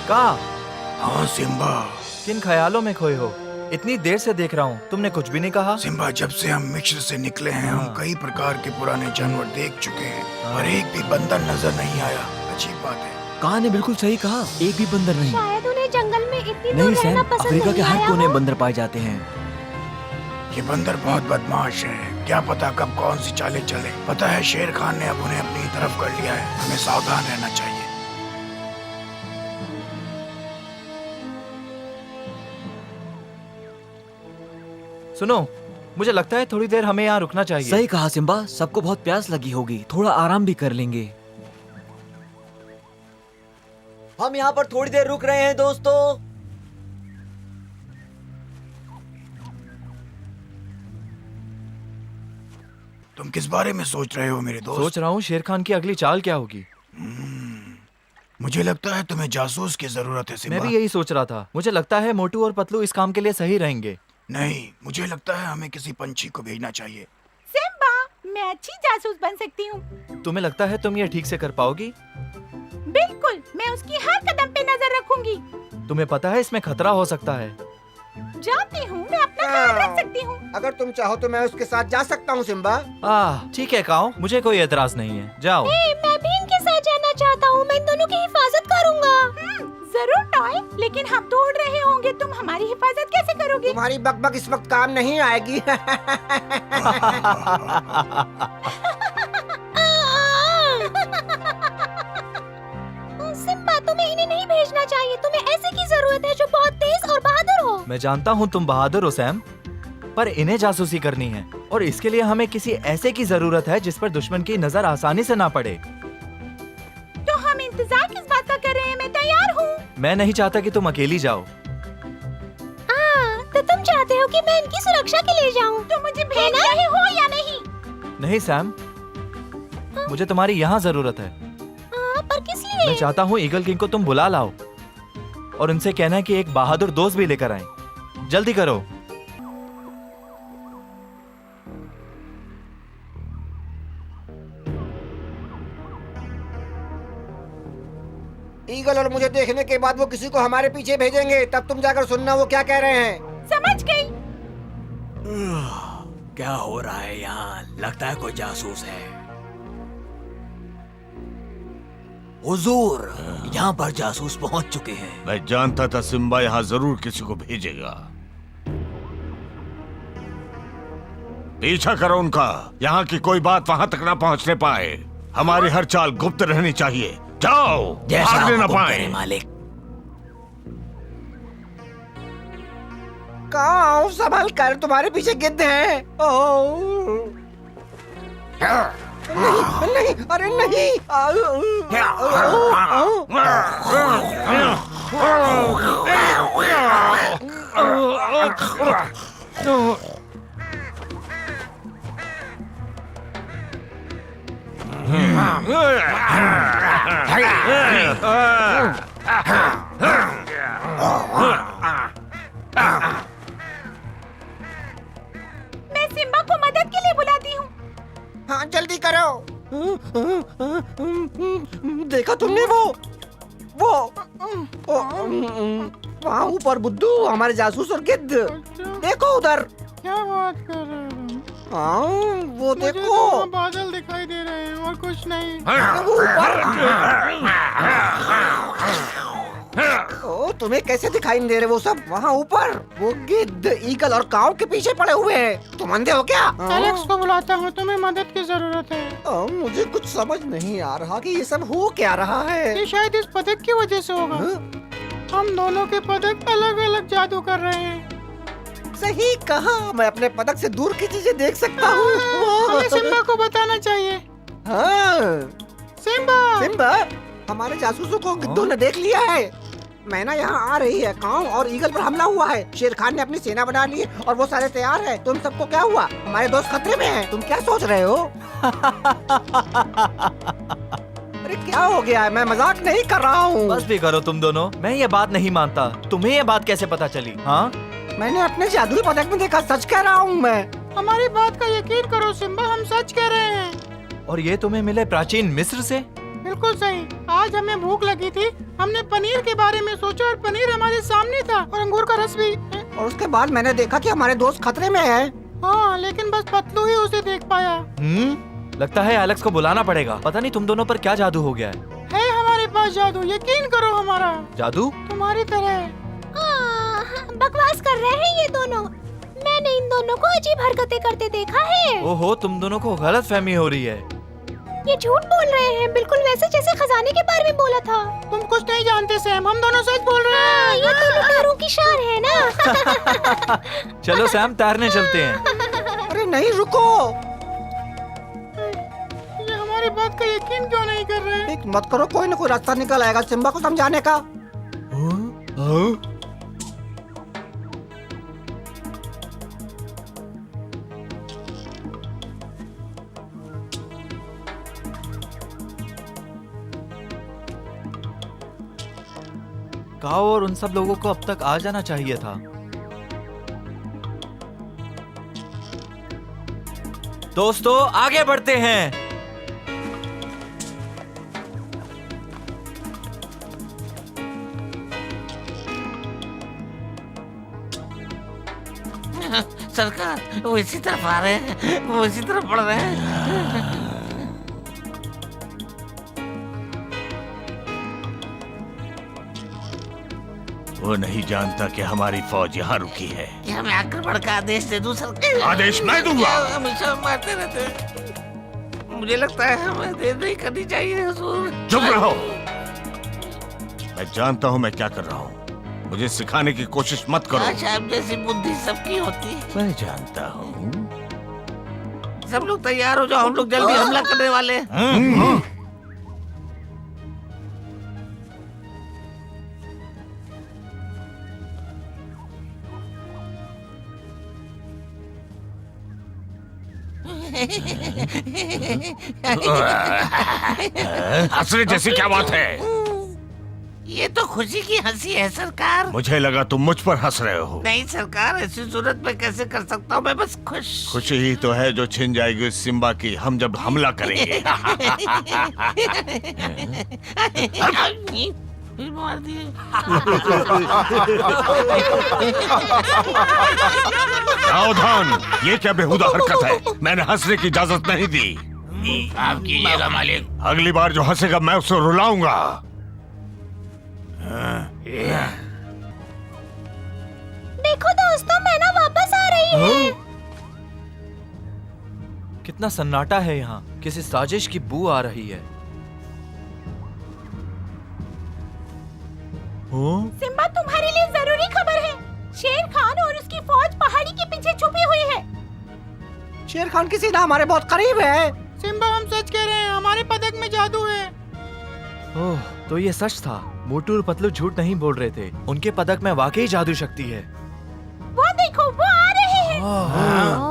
कहाँ? हाँ सिम्बा। किन ख्यालों में खोए हो? इतनी देर से देख रहा हूँ, तुमने कुछ भी नहीं कहा। सिम्बा, जब से हम मिस्र से निकले हैं हम कई प्रकार के पुराने जानवर देख चुके हैं, पर एक भी बंदर नजर नहीं आया। अजीब बात है। कहा ने बिल्कुल सही कहा, एक भी बंदर नहीं। शायद उन्हें जंगल में इतनी नहीं दूर सैम, रहना पसंद अफ्रीका नहीं के हर आया कोने हो। बंदर पाए जाते हैं। ये बंदर बहुत बदमाश है। क्या पता कब कौन सी चालें चले। पता है शेर खान ने अब उन्हें अपनी तरफ कर लिया है। हमें सावधान रहना चाहिए। सुनो, मुझे लगता है थोड़ी देर हमें यहाँ रुकना चाहिए। सही कहा सिम्बा, सबको बहुत प्यास लगी होगी, थोड़ा आराम भी कर लेंगे। हम यहाँ पर थोड़ी देर रुक रहे हैं दोस्तों। तुम किस बारे में सोच रहे हो मेरे दोस्त? सोच रहा हूँ शेर खान की अगली चाल क्या होगी। मुझे लगता है तुम्हें जासूस की जरूरत है सिम्बा। मैं भी यही सोच रहा था। मुझे लगता है मोटू और पतलू इस काम के लिए सही रहेंगे। नहीं, मुझे लगता है हमें किसी पंछी को भेजना चाहिए। सिम्बा, मैं अच्छी जासूस बन सकती हूँ। तुम्हें लगता है तुम ये ठीक से कर पाओगी? बिल्कुल, मैं उसकी हर कदम पे नजर रखूंगी। तुम्हें पता है इसमें खतरा हो सकता है। जानती हूँ, मैं अपना ख्याल रख सकती हूँ। अगर तुम चाहो तो मैं उसके साथ जा सकता हूँ सिम्बा। ठीक है काओ, मुझे कोई एतराज नहीं है, जाओ। मैं भी इनके साथ जाना चाहता हूँ। मैं इन दोनों की हिफाजत करूँगा। जरूर टॉय, लेकिन हम तो उड़ रहे होंगे, तुम हमारी हिफाजत कैसे करोगे? तुम्हारी बकबक इस वक्त काम नहीं आएगी। सिम्बा, तुम्हें इन्हें नहीं भेजना चाहिए। तुम्हें ऐसे की जरूरत है जो बहुत तेज और बहादुर हो। मैं जानता हूँ तुम बहादुर हो सैम, पर इन्हें जासूसी करनी है और इसके लिए हमें किसी ऐसे की जरूरत है जिस पर दुश्मन की नजर आसानी से ना पड़े। तो हम इंतजार किस बात का कर रहे हैं? मैं तैयार हूँ। मैं नहीं चाहता कि तुम अकेली जाओ। तो तुम चाहते हो कि मैं इनकी सुरक्षा के लिए जाऊँ? तो मुझे भेज रहे हो या नहीं? नहीं सैम, मुझे तुम्हारी यहाँ जरूरत है। पर किस लिए? मैं चाहता हूँ ईगल किंग को तुम बुला लाओ और उनसे कहना कि एक बहादुर दोस्त भी लेकर आए। जल्दी करो। ईगल और मुझे देखने के बाद वो किसी को हमारे पीछे भेजेंगे, तब तुम जाकर सुनना वो क्या कह रहे हैं। समझ गई। क्या हो रहा है यहाँ? लगता है कोई जासूस है। हुजूर, यहाँ पर जासूस पहुँच चुके हैं। मैं जानता था सिम्बा यहाँ जरूर किसी को भेजेगा। पीछा करो उनका, यहाँ की कोई बात वहाँ तक ना पहुँचने पाए। हमारी हर चाल गुप्त रहनी चाहिए। जाओ, भागने न पाए। मालिक, काओ, संभल कर, तुम्हारे पीछे गिद्ध हैं। नहीं, नहीं, अरे नहीं। मैं सिम्बा को मदद के लिए बुलाती हूँ। हाँ, जल्दी करो। देखा तुमने वो वहाँ ऊपर बुद्धू, हमारे जासूस और गिद्ध। देखो उधर। क्या बात कर रहे हो? हाँ, वो मुझे देखो। तो बादल दिखाई दे रहे हैं और कुछ नहीं। वो ओ, तुम्हें कैसे दिखाई नहीं दे रहे वो सब? वहाँ ऊपर वो गिद्ध, ईगल और काऊ के पीछे पड़े हुए हैं। तुम अंधे हो क्या? एलेक्स को बुलाता हूँ, तुम्हें मदद की जरूरत है। मुझे कुछ समझ नहीं आ रहा कि ये सब हो क्या रहा है। ये शायद इस पदक की वजह से होगा। हम दोनों के पदक अलग अलग जादू कर रहे हैं। सही कहा, मैं अपने पदक से दूर की चीजें देख सकता हूँ। हमें सिम्बा को बताना चाहिए। हाँ, सिम्बा, हमारे जासूसों को गिद्धों ने देख लिया है। मैना यहाँ आ रही है, काऊ और ईगल पर हमला हुआ है। शेर खान ने अपनी सेना बना ली है और वो सारे तैयार हैं। तुम सबको क्या हुआ? हमारे दोस्त खतरे में हैं। तुम क्या सोच रहे हो? अरे क्या हो गया है? मैं मजाक नहीं कर रहा हूँ। बस भी करो तुम दोनों, मैं ये बात नहीं मानता। तुम्हें ये बात कैसे पता चली? हाँ, मैंने अपने जादुई पदक में देखा, सच कह रहा हूँ मैं। हमारी बात का यकीन करो सिम्बा, हम सच कह रहे हैं। और ये तुम्हें मिले प्राचीन मिस्र से? बिल्कुल सही। आज हमें भूख लगी थी, हमने पनीर के बारे में सोचा और पनीर हमारे सामने था और अंगूर का रस भी। और उसके बाद मैंने देखा कि हमारे दोस्त खतरे में है। हाँ, लेकिन बस पतलू ही उसे देख पाया। लगता है एलेक्स को बुलाना पड़ेगा। पता नहीं तुम दोनों पर क्या जादू हो गया है। हमारे पास जादू, यकीन करो हमारा। जादू? तुम्हारी तरह। बकवास कर रहे हैं ये दोनों। मैंने इन दोनों को अजीब हरकतें करते देखा है। ओहो, तुम दोनों को गलत फहमी हो रही है। ये झूठ बोल रहे हैं, बिल्कुल वैसे जैसे खजाने के बारे में बोला था। तुम कुछ नहीं जानते सैम, हम दोनों सच बोल रहे हैं। ये तो लुटेरों की शान है ना। चलो सैम, तैरने चलते हैं। अरे नहीं, रुको। ये हमारी बात का यकीन क्यों नहीं कर रहे? एक मत करो, कोई ना कोई रास्ता निकल आएगा सिम्बा को समझाने का। काओ और उन सब लोगों को अब तक आ जाना चाहिए था। दोस्तों, आगे बढ़ते हैं। सरकार, वो इसी तरफ आ रहे हैं, वो इसी तरफ बढ़ रहे हैं। वो नहीं जानता कि हमारी फौज यहाँ रुकी है। कि हमें आक्रमण का आदेश दे दूं सरकार? आदेश मैं दूंगा। हमेशा मारते रहते हैं। मुझे लगता है हमें देर नहीं करनी चाहिए हुजूर। चुप रहो। मैं जानता हूँ मैं क्या कर रहा हूँ। मुझे सिखाने की कोशिश मत करो। शायद जैसी बुद्धि सबकी होती है। मैं जानता हूँ। सब लोग तैयार हो जाओ, हम लोग जल्दी हमला करने वाले हैं। हंसने जैसी क्या बात है? ये तो खुशी की हंसी है सरकार। मुझे लगा तुम मुझ पर हंस रहे हो। नहीं सरकार, ऐसी सूरत में कैसे कर सकता हूँ मैं, बस खुशी ही तो है जो छिन जाएगी सिम्बा की हम जब हमला करेंगे। मार दिए। सावधान, ये क्या बेहुदा हरकत है? मैंने हंसने की इजाजत नहीं दी। आप कीजिएगा मालिक। अगली बार जो हंसेगा मैं उसे रुलाऊंगा। देखो दोस्तों, मैना वापस आ रही है। कितना सन्नाटा है यहाँ, किसी साजिश की बू आ रही है। सिम्बा, तुम्हारे लिए जरूरी खबर है। शेर खान और उसकी फौज पहाड़ी के पीछे छुपी हुई है। शेर खान की सेना हमारे बहुत करीब है। सिम्बा, हम सच कह रहे हैं, हमारे पदक में जादू है। ओह, तो ये सच था। मोटू और पतलू झूठ नहीं बोल रहे थे। उनके पदक में वाकई जादू शक्ति है। वो देखो, वो आ रहे हैं।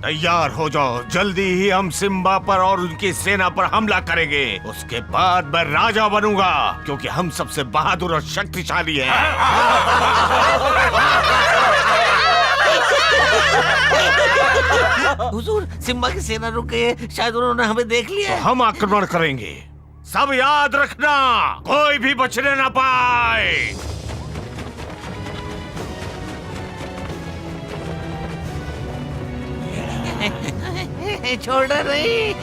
तैयार हो जाओ, जल्दी ही हम सिम्बा पर और उनकी सेना पर हमला करेंगे। उसके बाद मैं राजा बनूंगा, क्योंकि हम सबसे बहादुर और शक्तिशाली हैं। हुजूर, सिम्बा की सेना रुक गई है, शायद उन्होंने हमें देख लिया है। हम आक्रमण करेंगे। सब याद रखना, कोई भी बचने ना पाए। छोड़ नहीं।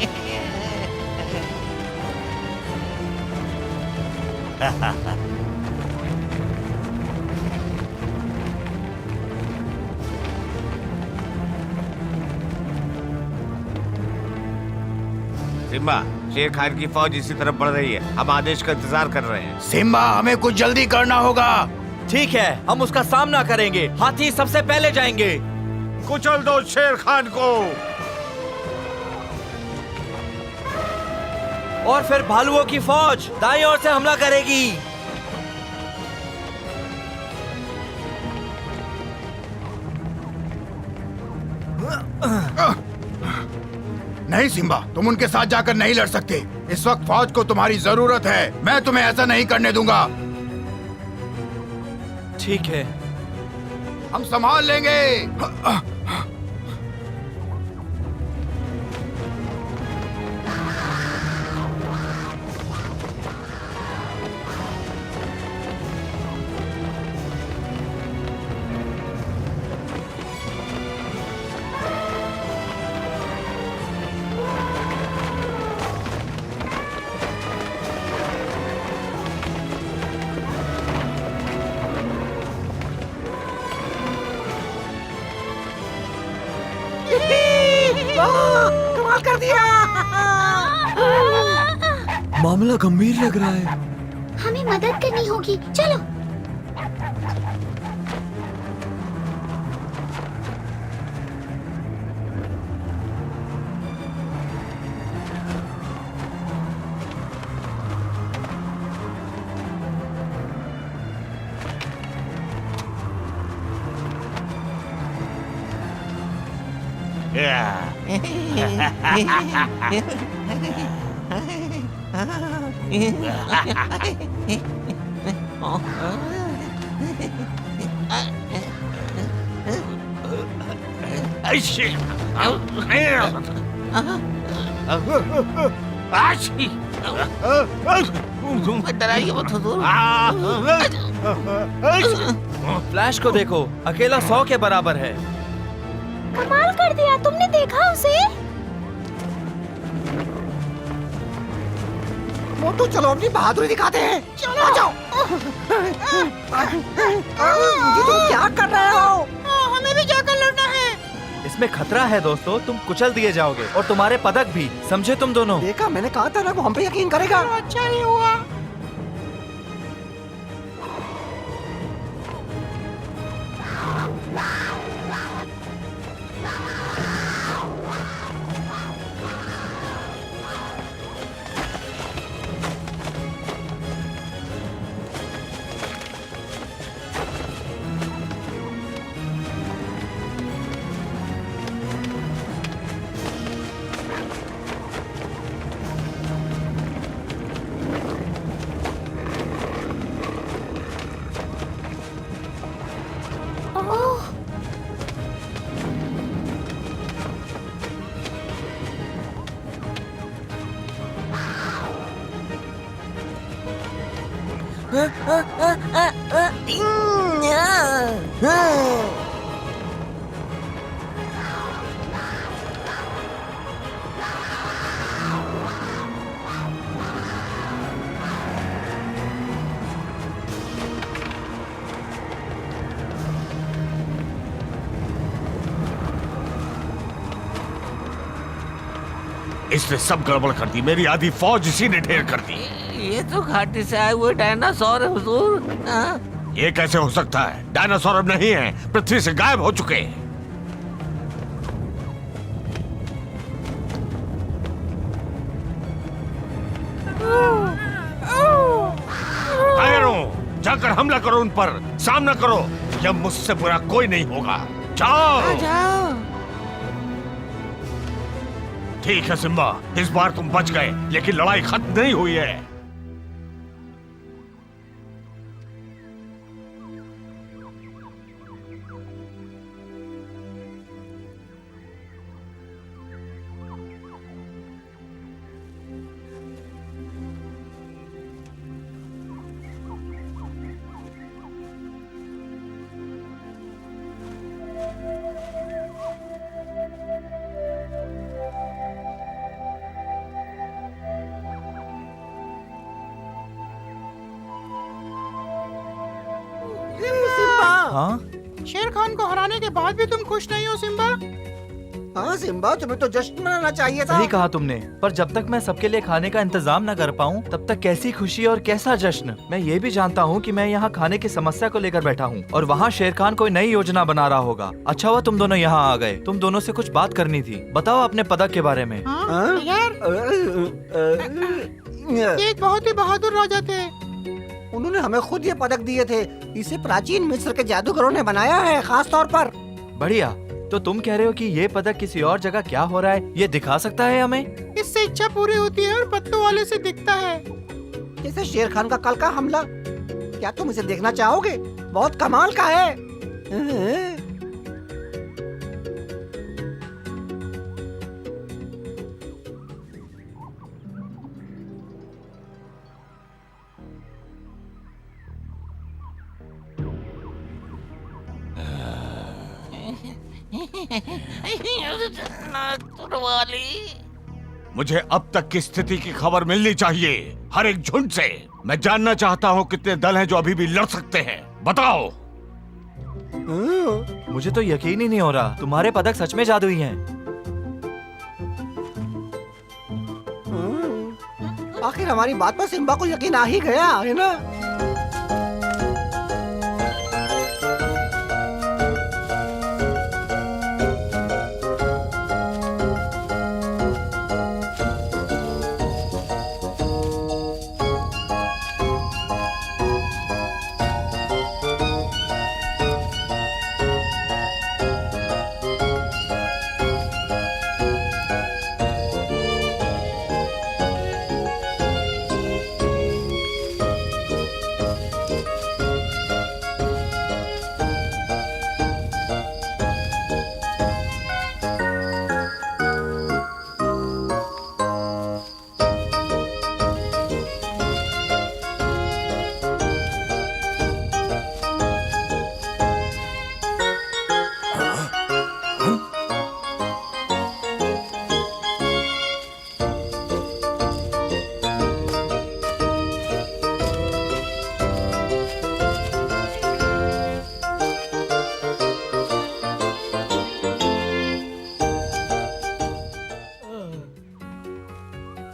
सिम्बा, शेर खान की फौज इसी तरफ बढ़ रही है। हम आदेश का इंतजार कर रहे हैं। सिम्बा, हमें कुछ जल्दी करना होगा। ठीक है, हम उसका सामना करेंगे। हाथी सबसे पहले जाएंगे। कुचल दो शेर खान को। और फिर भालुओं की फौज दाईं ओर से हमला करेगी। नहीं सिम्बा, तुम उनके साथ जाकर नहीं लड़ सकते। इस वक्त फौज को तुम्हारी जरूरत है। मैं तुम्हें ऐसा नहीं करने दूंगा। ठीक है, हम संभाल लेंगे। कमाल कर दिया। मामला गंभीर लग रहा है। हमें मदद करनी होगी, चलो। डराइए मत हुजूर। फ्लैश को देखो, अकेला 100 के बराबर है। कमाल कर दिया, तुमने देखा उसे? मोटू चलो अपनी बहादुरी दिखाते हैं। चलो जाओ। ये तुम क्या कर रहे हो? हमें भी जाकर लड़ना है। इसमें खतरा है दोस्तों, तुम कुचल दिए जाओगे और तुम्हारे पदक भी, समझे तुम दोनों? देखा, मैंने कहा था ना वो हम पे यकीन करेगा। अच्छा ही हुआ। इसने सब गड़बड़ कर दी, मेरी आधी फौज इसी ने ढेर कर दी। ये तो घाटी से आए हुए डायनासोर है हुजूर। ये कैसे हो सकता है? डायनासोर अब नहीं है, पृथ्वी से गायब हो चुके हैं। टायरों, जाकर हमला करो उन पर, सामना करो। जब मुझसे बुरा कोई नहीं होगा। जाओ। जाओ। ठीक है सिम्बा, इस बार तुम बच गए, लेकिन लड़ाई खत्म नहीं हुई है। हाँ? शेर खान को हराने के बाद भी तुम खुश नहीं हो सिम्बा? हाँ सिम्बा, तुम्हें तो जश्न मनाना चाहिए था। सही कहा तुमने, पर जब तक मैं सबके लिए खाने का इंतजाम न कर पाऊँ, तब तक कैसी खुशी और कैसा जश्न। मैं ये भी जानता हूँ कि मैं यहाँ खाने की समस्या को लेकर बैठा हूँ और वहाँ शेर खान कोई नई योजना बना रहा होगा। अच्छा हुआ तुम दोनों यहाँ आ गए, तुम दोनों से कुछ बात करनी थी। बताओ अपने पदक के बारे में। यार, ये एक बहुत ही बहादुर राजा थे। उन्होंने हमें खुद ये पदक दिए थे। इसे प्राचीन मिस्र के जादूगरों ने बनाया है खास तौर पर। बढ़िया, तो तुम कह रहे हो कि ये पदक किसी और जगह क्या हो रहा है, ये दिखा सकता है हमें? इससे इच्छा पूरी होती है और पत्तों वाले से दिखता है। जैसे शेर खान का कल का हमला। क्या तुम इसे देखना चाहोगे? बहुत कमाल का है। मुझे अब तक की स्थिति की खबर मिलनी चाहिए, हर एक झुंड से। मैं जानना चाहता हूँ कितने दल हैं जो अभी भी लड़ सकते हैं। बताओ। मुझे तो यकीन ही नहीं हो रहा, तुम्हारे पदक सच में जादुई हैं। आखिर हमारी बात पर सिम्बा को यकीन आ ही गया है ना।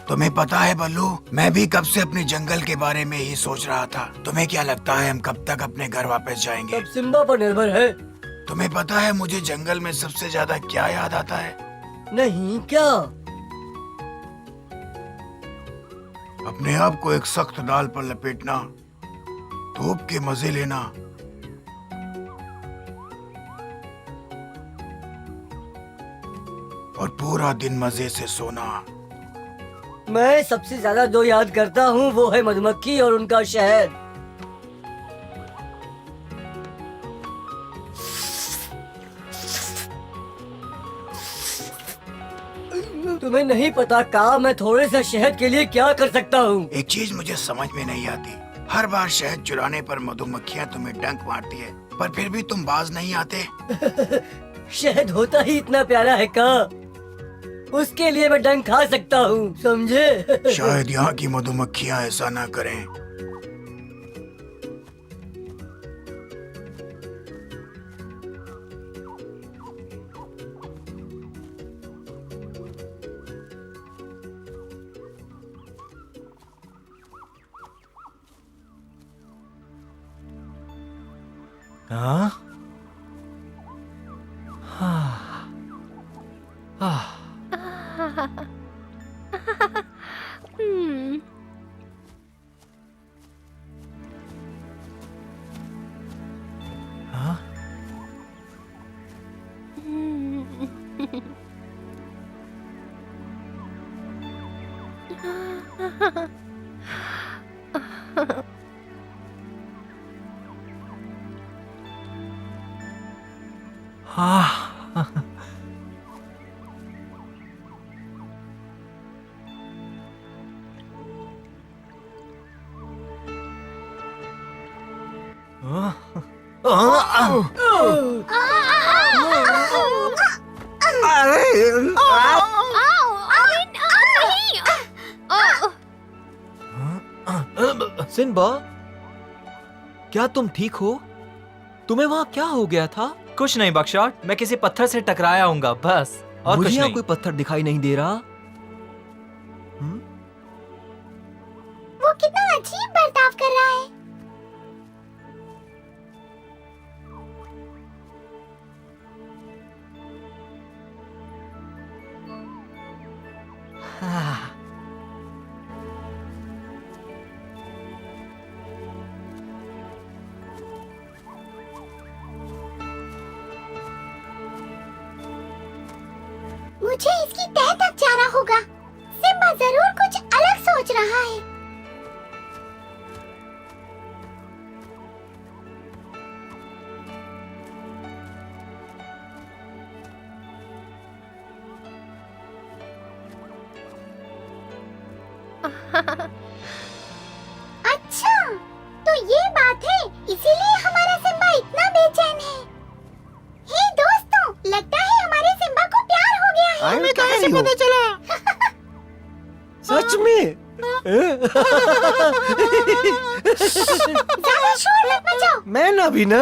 तुम्हें पता है बल्लू, मैं भी कब से अपने जंगल के बारे में ही सोच रहा था। तुम्हें क्या लगता है हम कब तक अपने घर वापस जाएंगे? अब सिम्बा पर निर्भर है। तुम्हें पता है मुझे जंगल में सबसे ज्यादा क्या याद आता है? नहीं, क्या? अपने आप को एक सख्त डाल पर लपेटना, धूप के मजे लेना, और पूरा दिन मजे से सोना। मैं सबसे ज्यादा जो याद करता हूँ वो है मधुमक्खी और उनका शहद। तुम्हें नहीं पता का मैं थोड़े से शहद के लिए क्या कर सकता हूँ। एक चीज मुझे समझ में नहीं आती, हर बार शहद चुराने पर मधुमक्खियाँ तुम्हें डंक मारती है, पर फिर भी तुम बाज नहीं आते। शहद होता ही इतना प्यारा है का, उसके लिए मैं डंक खा सकता हूँ, समझे? शायद यहाँ की मधुमक्खियाँ ऐसा ना करें। हाँ? हाँ। हाँ? हाँ। सिम्बा, क्या तुम ठीक हो? तुम्हें वहाँ क्या हो गया था? कुछ नहीं बकशॉट, मैं किसी पत्थर से टकराया हूँगा बस, और मुझे कुछ यहाँ नहीं। कोई पत्थर दिखाई नहीं दे रहा। वो कितना अजीब बर्ताव कर रहा है। मुझे इसकी तह तक जाना होगा। सिम्बा जरूर कुछ अलग सोच रहा है। अच्छा, तो ये बात है, इसीलिए हमारा सिम्बा इतना बेचैन है। हे दोस्तों, लगता है हमारे सिम्बा को प्यार हो गया है। हमें कैसे पता चला? सच में? ज्यादा शोर मत मचाओ। मैं ना भी ना।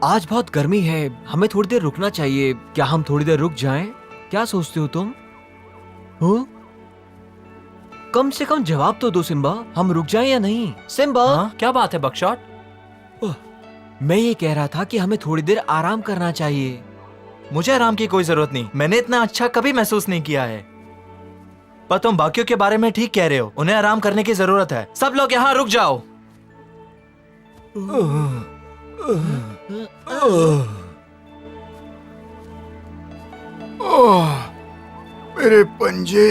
आज बहुत गर्मी है, हमें थोड़ी देर रुकना चाहिए। क्या हम थोड़ी देर रुक जाएं? क्या सोचते हो तुम? हो? कम से कम जवाब तो दो सिम्बा, हम रुक जाएं या नहीं? सिम्बा, क्या बात है बकशॉट? मैं ये कह रहा था कि हमें थोड़ी देर आराम करना चाहिए। मुझे आराम की कोई जरूरत नहीं, मैंने इतना अच्छा कभी महसूस नहीं किया है। पर तुम बाकियों के बारे में ठीक कह रहे हो, उन्हें आराम करने की जरूरत है। सब लोग यहाँ रुक जाओ। मेरे पंजे।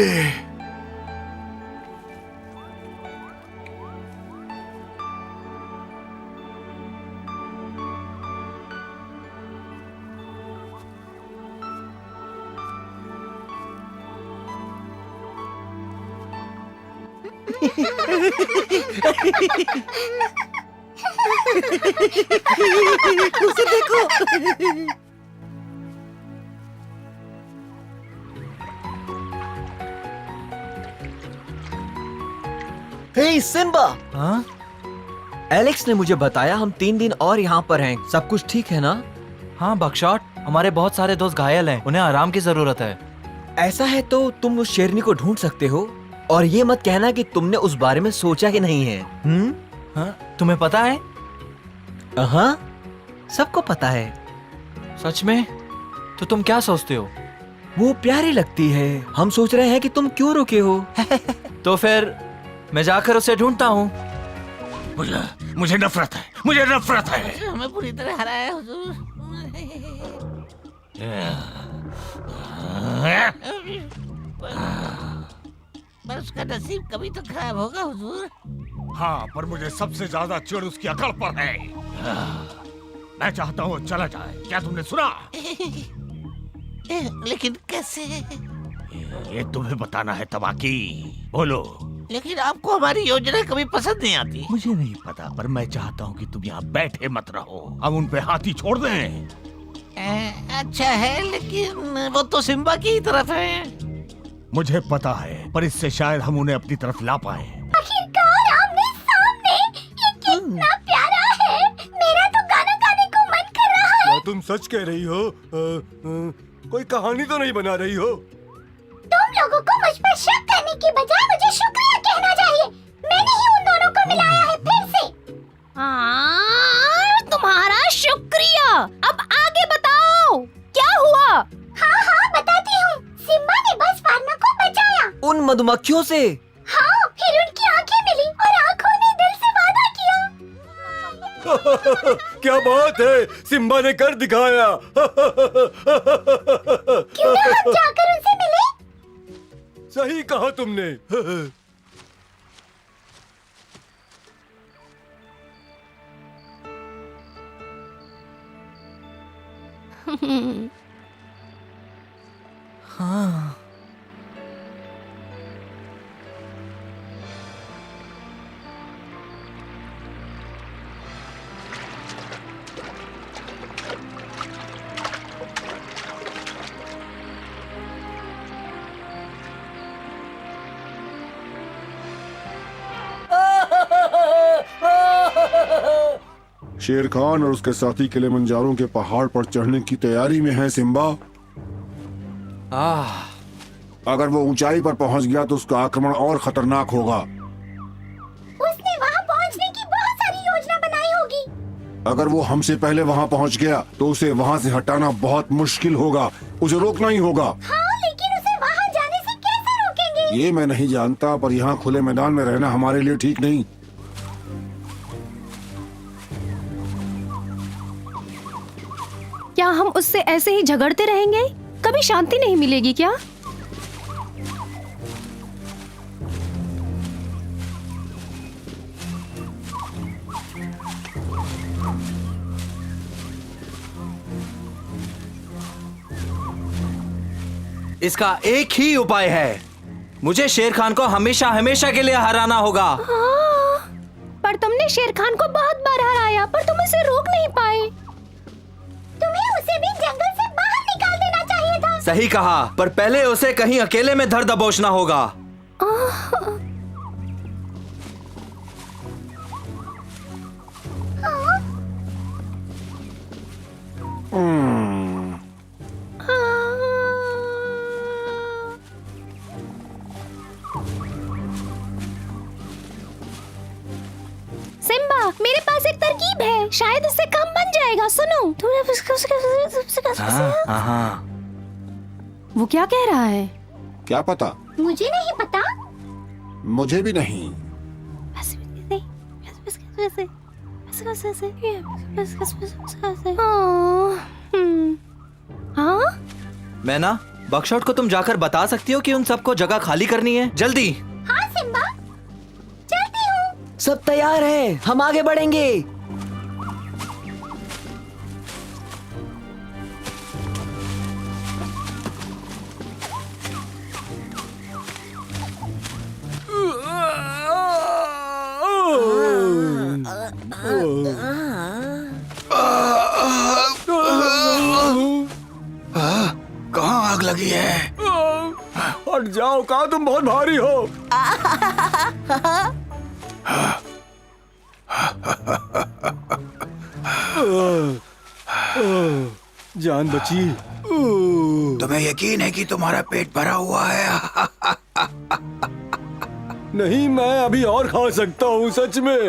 उसे देखो। हे सिम्बा। हाँ? एलेक्स ने मुझे बताया हम 3 दिन और यहाँ पर हैं। सब कुछ ठीक है ना? हाँ बकशॉट, हमारे बहुत सारे दोस्त घायल हैं, उन्हें आराम की जरूरत है। ऐसा है तो तुम उस शेरनी को ढूंढ सकते हो, और ये मत कहना कि तुमने उस बारे में सोचा ही नहीं है। हाँ? तुम्हें पता है? हाँ, सबको पता है। सच में? तो तुम क्या सोचते हो? वो प्यारी लगती है। हम सोच रहे हैं कि तुम क्यों रुके हो। तो फिर मैं जाकर उसे ढूंढता हूँ। मुझे नफरत है, मुझे नफरत है। हमें पूरी तरह हराया हुजूर। पर उसका नसीब कभी तो खराब होगा हुजूर। हाँ, पर मुझे सबसे ज्यादा चिढ़ उसकी अकल पर है। मैं चाहता हूँ चला जाए। क्या तुमने सुना? लेकिन कैसे? ये तुम्हें बताना है तबाकी। बोलो। लेकिन आपको हमारी योजना कभी पसंद नहीं आती। मुझे नहीं पता, पर मैं चाहता हूँ कि तुम यहाँ बैठे मत रहो। हम उन पे हाथी छोड़ दें। अच्छा है, लेकिन वो तो सिम्बा की ही तरफ है। मुझे पता है, पर इससे शायद हम उन्हें अपनी तरफ ला पाए। आखिरकार आमने सामने। ये कितना प्यारा है। मेरा तो गाना गाने को मन कर रहा है। क्या तुम सच कह रही हो? कोई कहानी तो नहीं बना रही हो? तुम लोगों को मुझ पर शक करने की बजाय मुझे शुक्रिया कहना चाहिए। मैंने ही उन दोनों को मिलाया है फिर से। तुम्हारा शुक्रिया। अब आगे बताओ क्या हुआ? हाँ बताती हूँ। सिम्बा ने बस फार्मा को बचाया। उन मधुमक्खियों से? हाँ, फिर उनकी आंखें मिली और आंखों ने दिल से वादा किया। क्या बात है, सिम्बा ने कर दिखाया। क्यों ना हम जाकर उनसे मिले? सही कहा तुमने। हाँ। शेर खान और उसके साथी किलिमंजारो के पहाड़ पर चढ़ने की तैयारी में है सिम्बा। अगर वो ऊंचाई पर पहुंच गया तो उसका आक्रमण और खतरनाक होगा। उसने वहां पहुंचने की बहुत सारी योजना बनाई होगी। अगर वो हमसे पहले वहां पहुंच गया तो उसे वहां से हटाना बहुत मुश्किल होगा। उसे रोकना ही होगा। हाँ, लेकिन उसे वहां जाने से कैसे रोकेंगे? ये मैं नहीं जानता, पर यहाँ खुले मैदान में रहना हमारे लिए ठीक नहीं। क्या हम उससे ऐसे ही झगड़ते रहेंगे? कभी शांति नहीं मिलेगी क्या? इसका एक ही उपाय है। मुझे शेर खान को हमेशा हमेशा के लिए हराना होगा। पर तुमने शेर खान को बहुत बार हराया, पर तुम उसे रोक नहीं पाए। तुम्हें उसे भी जंगल से बाहर निकाल देना चाहिए था। सही कहा, पर पहले उसे कहीं अकेले में धर दबोचना होगा। शायद इससे कम बन जाएगा। सुनो हाँ। वो क्या कह रहा है? क्या पता, मुझे नहीं पता। मुझे भी नहीं। हाँ? मैना, बकशॉट को तुम जाकर बता सकती हो कि उन सबको जगह खाली करनी है, जल्दी। हाँ सिम्बा, चलती हूँ। सब तैयार है, हम आगे बढ़ेंगे। कहाँ आग लगी है? हट जाओ, कहा तुम बहुत भारी हो। जान बची। तुम्हें यकीन है कि तुम्हारा पेट भरा हुआ है? नहीं, मैं अभी और खा सकता हूँ, सच में।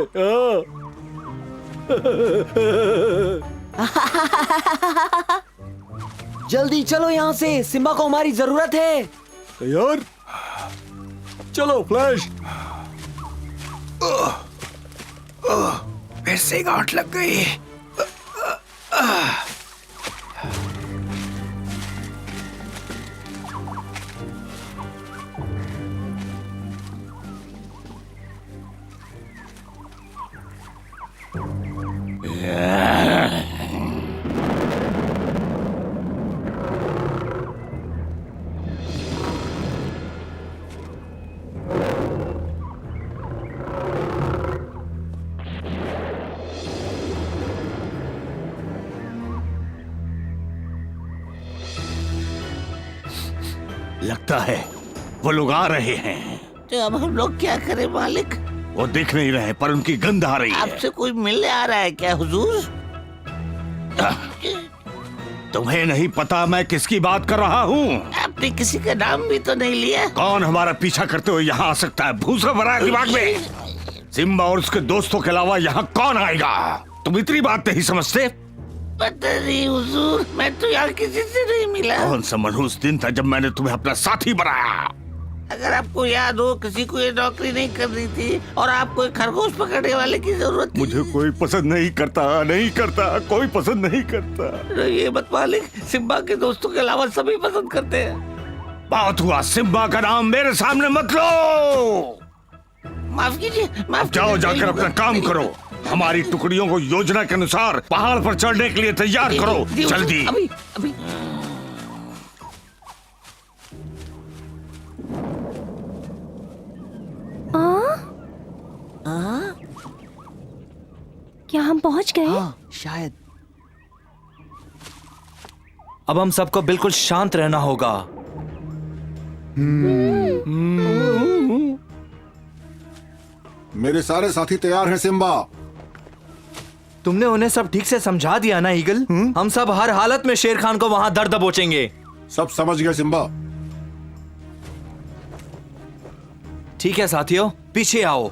जल्दी चलो यहाँ से, सिम्बा को हमारी जरूरत है। तैयार? चलो फ्लैश। फिर से गांठ लग गई। लगता है वो लोग आ रहे हैं। तो अब हम लोग क्या करें मालिक? वो दिख नहीं रहे पर उनकी गंध आ रही है। आपसे कोई मिलने आ रहा है क्या हुजूर? तुम्हें नहीं पता मैं किसकी बात कर रहा हूँ? आपने किसी का नाम भी तो नहीं लिया। कौन हमारा पीछा करते हुए यहाँ आ सकता है? भूसा भरा है दिमाग में। सिम्बा और उसके दोस्तों के अलावा यहाँ कौन आएगा? तुम इतनी बात नहीं समझते? पता नहीं हुजूर, मैं तो यहाँ किसी से नहीं मिला। कौन सा मनहूस दिन था जब मैंने तुम्हें अपना साथी बनाया? अगर आपको याद हो, किसी को ये नौकरी नहीं करनी थी और आपको एक खरगोश पकड़ने वाले की जरूरत थी। मुझे कोई पसंद नहीं करता, कोई पसंद नहीं करता। ये मत मालिक, सिम्बा के दोस्तों के अलावा सभी पसंद करते हैं। बात हुआ, सिम्बा का नाम मेरे सामने मत लो। माफ कीजिए, माफ जाओ, जाकर अपना काम करो। हमारी टुकड़ियों को योजना के अनुसार पहाड़ पर चढ़ने के लिए तैयार करो, जल्दी। अभी अभी। क्या हम पहुंच गए? शायद। अब हम सबको बिल्कुल शांत रहना होगा। मेरे सारे साथी तैयार हैं सिम्बा। तुमने उन्हें सब ठीक से समझा दिया ना ईगल? हम सब हर हालत में शेर खान को वहां दर दबोचेंगे। सब समझ गए सिम्बा। ठीक है साथियों, पीछे आओ।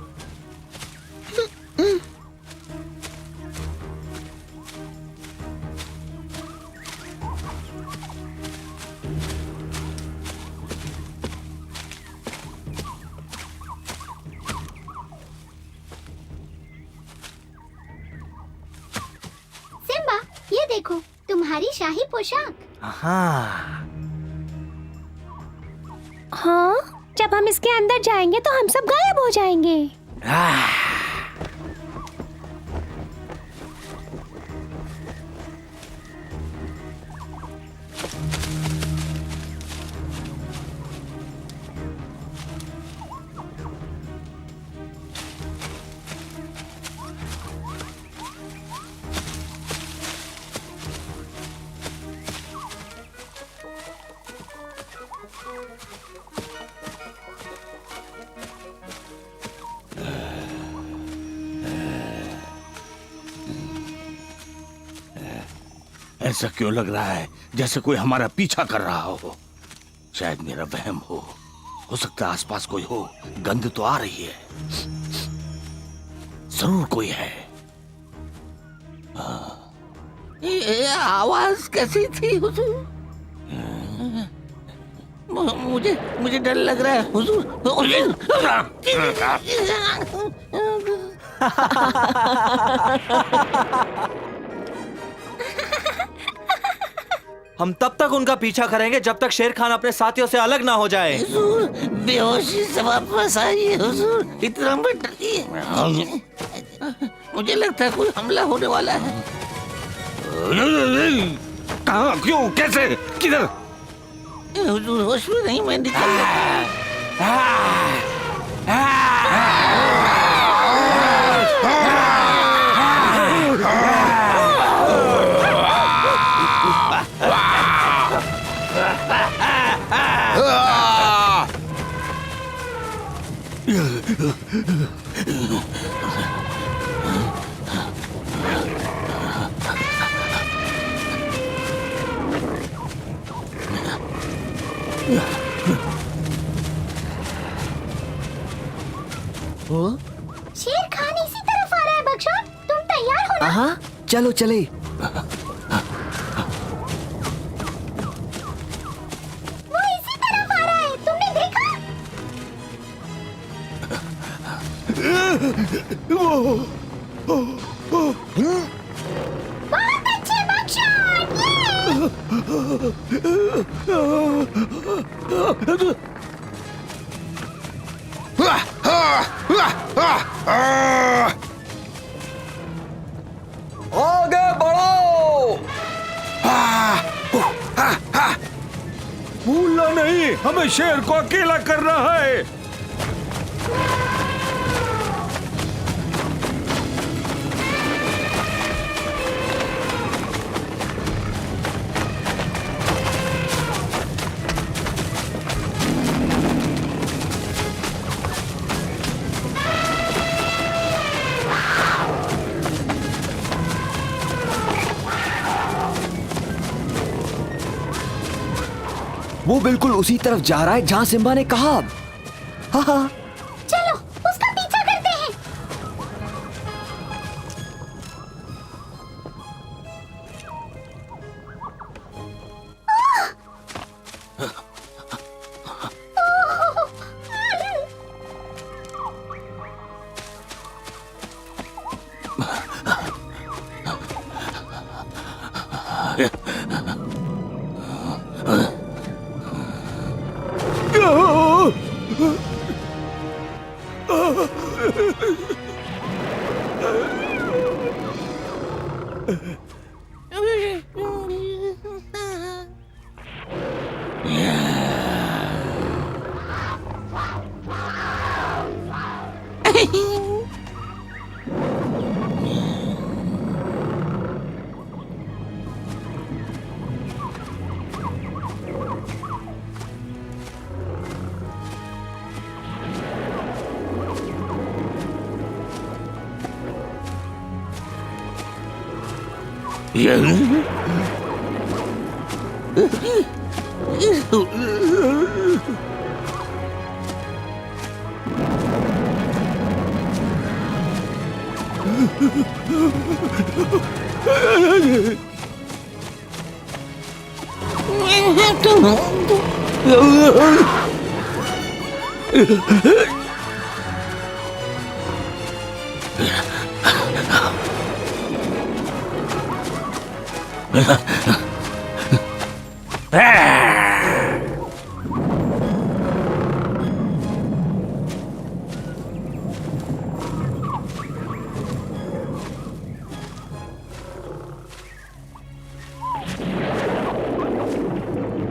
सिम्बा, ये देखो तुम्हारी शाही पोशाक। हाँ, हाँ, जब हम इसके अंदर जाएंगे तो हम सब गायब हो जाएंगे। ऐसा क्यों लग रहा है जैसे कोई हमारा पीछा कर रहा हो? शायद मेरा वहम हो सकता है आसपास कोई हो। गंध तो आ रही है, जरूर कोई है। ये आवाज कैसी थी हुजूर? मुझे डर लग रहा है हुजूर। हम तब तक उनका पीछा करेंगे जब तक शेर खान अपने साथियों से अलग ना हो जाए। हुजूर, बेहोशी से वापस आइए हुजूर, इतना मत डरिए। मुझे लगता है कोई हमला होने वाला है। कहाँ, क्यों, कैसे, किधर? हुजूर होश में नहीं, मैं निकल शेर खान इसी तरफ आ रहा है बगशॉट, तुम तैयार हो ना? हाँ, चलो चले। वो इसी तरफ आ रहा है, तुमने देखा? बहुत अच्छे बगशॉट, आगे बढ़ो। भूलना नहीं, हमें शेर को अकेला करना है। वो बिल्कुल उसी तरफ जा रहा है जहाँ सिम्बा ने कहा। हाँ हाँ, चलो उसका पीछा करते हैं।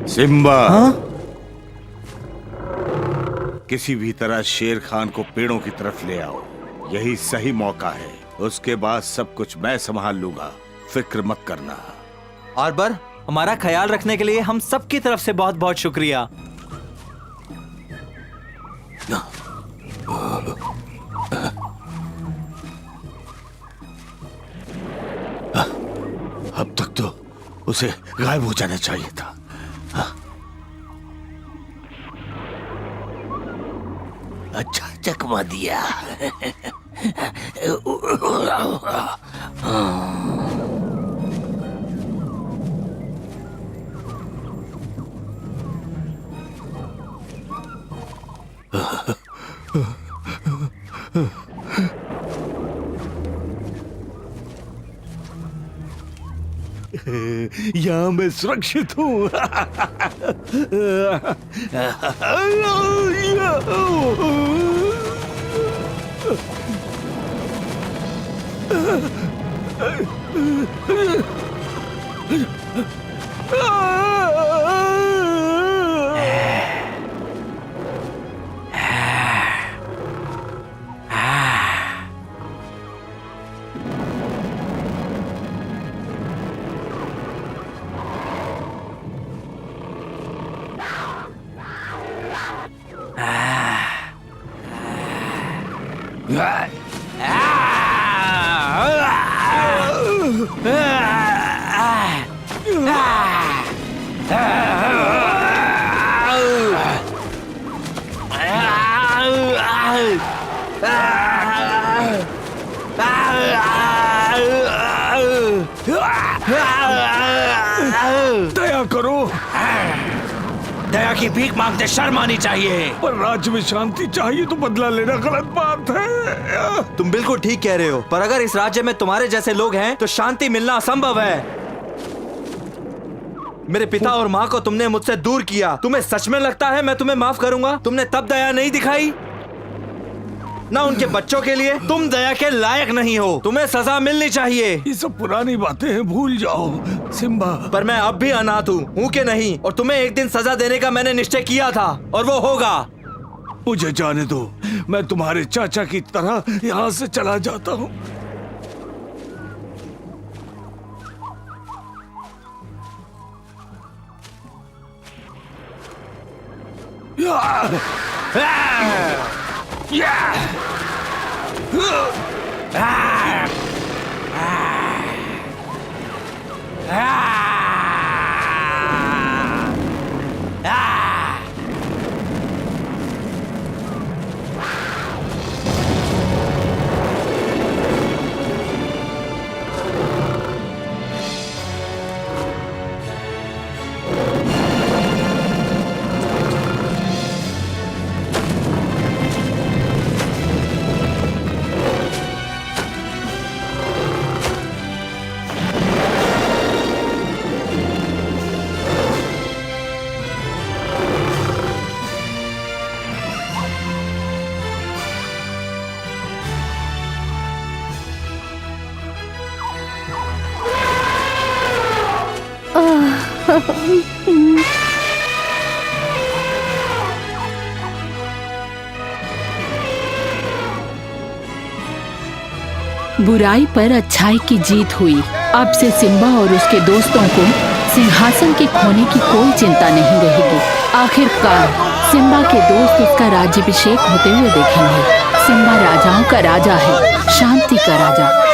सिम्बा, किसी भी तरह शेर खान को पेड़ों की तरफ ले आओ, यही सही मौका है। उसके बाद सब कुछ मैं संभाल लूंगा, फिक्र मत करना। आर्बर, हमारा ख्याल रखने के लिए हम सबकी तरफ से बहुत बहुत शुक्रिया। अब तक तो उसे गायब हो जाना चाहिए था। अच्छा चकमा दिया। यहाँ मैं सुरक्षित हूँ। दया करो। दया की भीख मांगते शर्म आनी चाहिए। पर राज्य में शांति चाहिए तो बदला लेना गलत बात है। तुम बिल्कुल ठीक कह रहे हो, पर अगर इस राज्य में तुम्हारे जैसे लोग हैं तो शांति मिलना असंभव है। मेरे पिता और माँ को तुमने मुझसे दूर किया। तुम्हें सच में लगता है मैं तुम्हें माफ करूंगा? तुमने तब दया नहीं दिखाई ना उनके बच्चों के लिए। तुम दया के लायक नहीं हो, तुम्हें सजा मिलनी चाहिए। ये सब पुरानी बातें हैं, भूल जाओ सिम्बा। पर मैं अब भी अनाथ हूँ कि नहीं? और तुम्हें एक दिन सजा देने का मैंने निश्चय किया था और वो होगा। मुझे जाने दो, मैं तुम्हारे चाचा की तरह यहाँ से चला जाता हूँ। बुराई पर अच्छाई की जीत हुई। अब से सिम्बा और उसके दोस्तों को सिंहासन के खोने की कोई चिंता नहीं रहेगी। आखिरकार सिम्बा के दोस्त उसका राज्याभिषेक होते हुए देखेंगे। सिम्बा राजाओं का राजा है, शांति का राजा।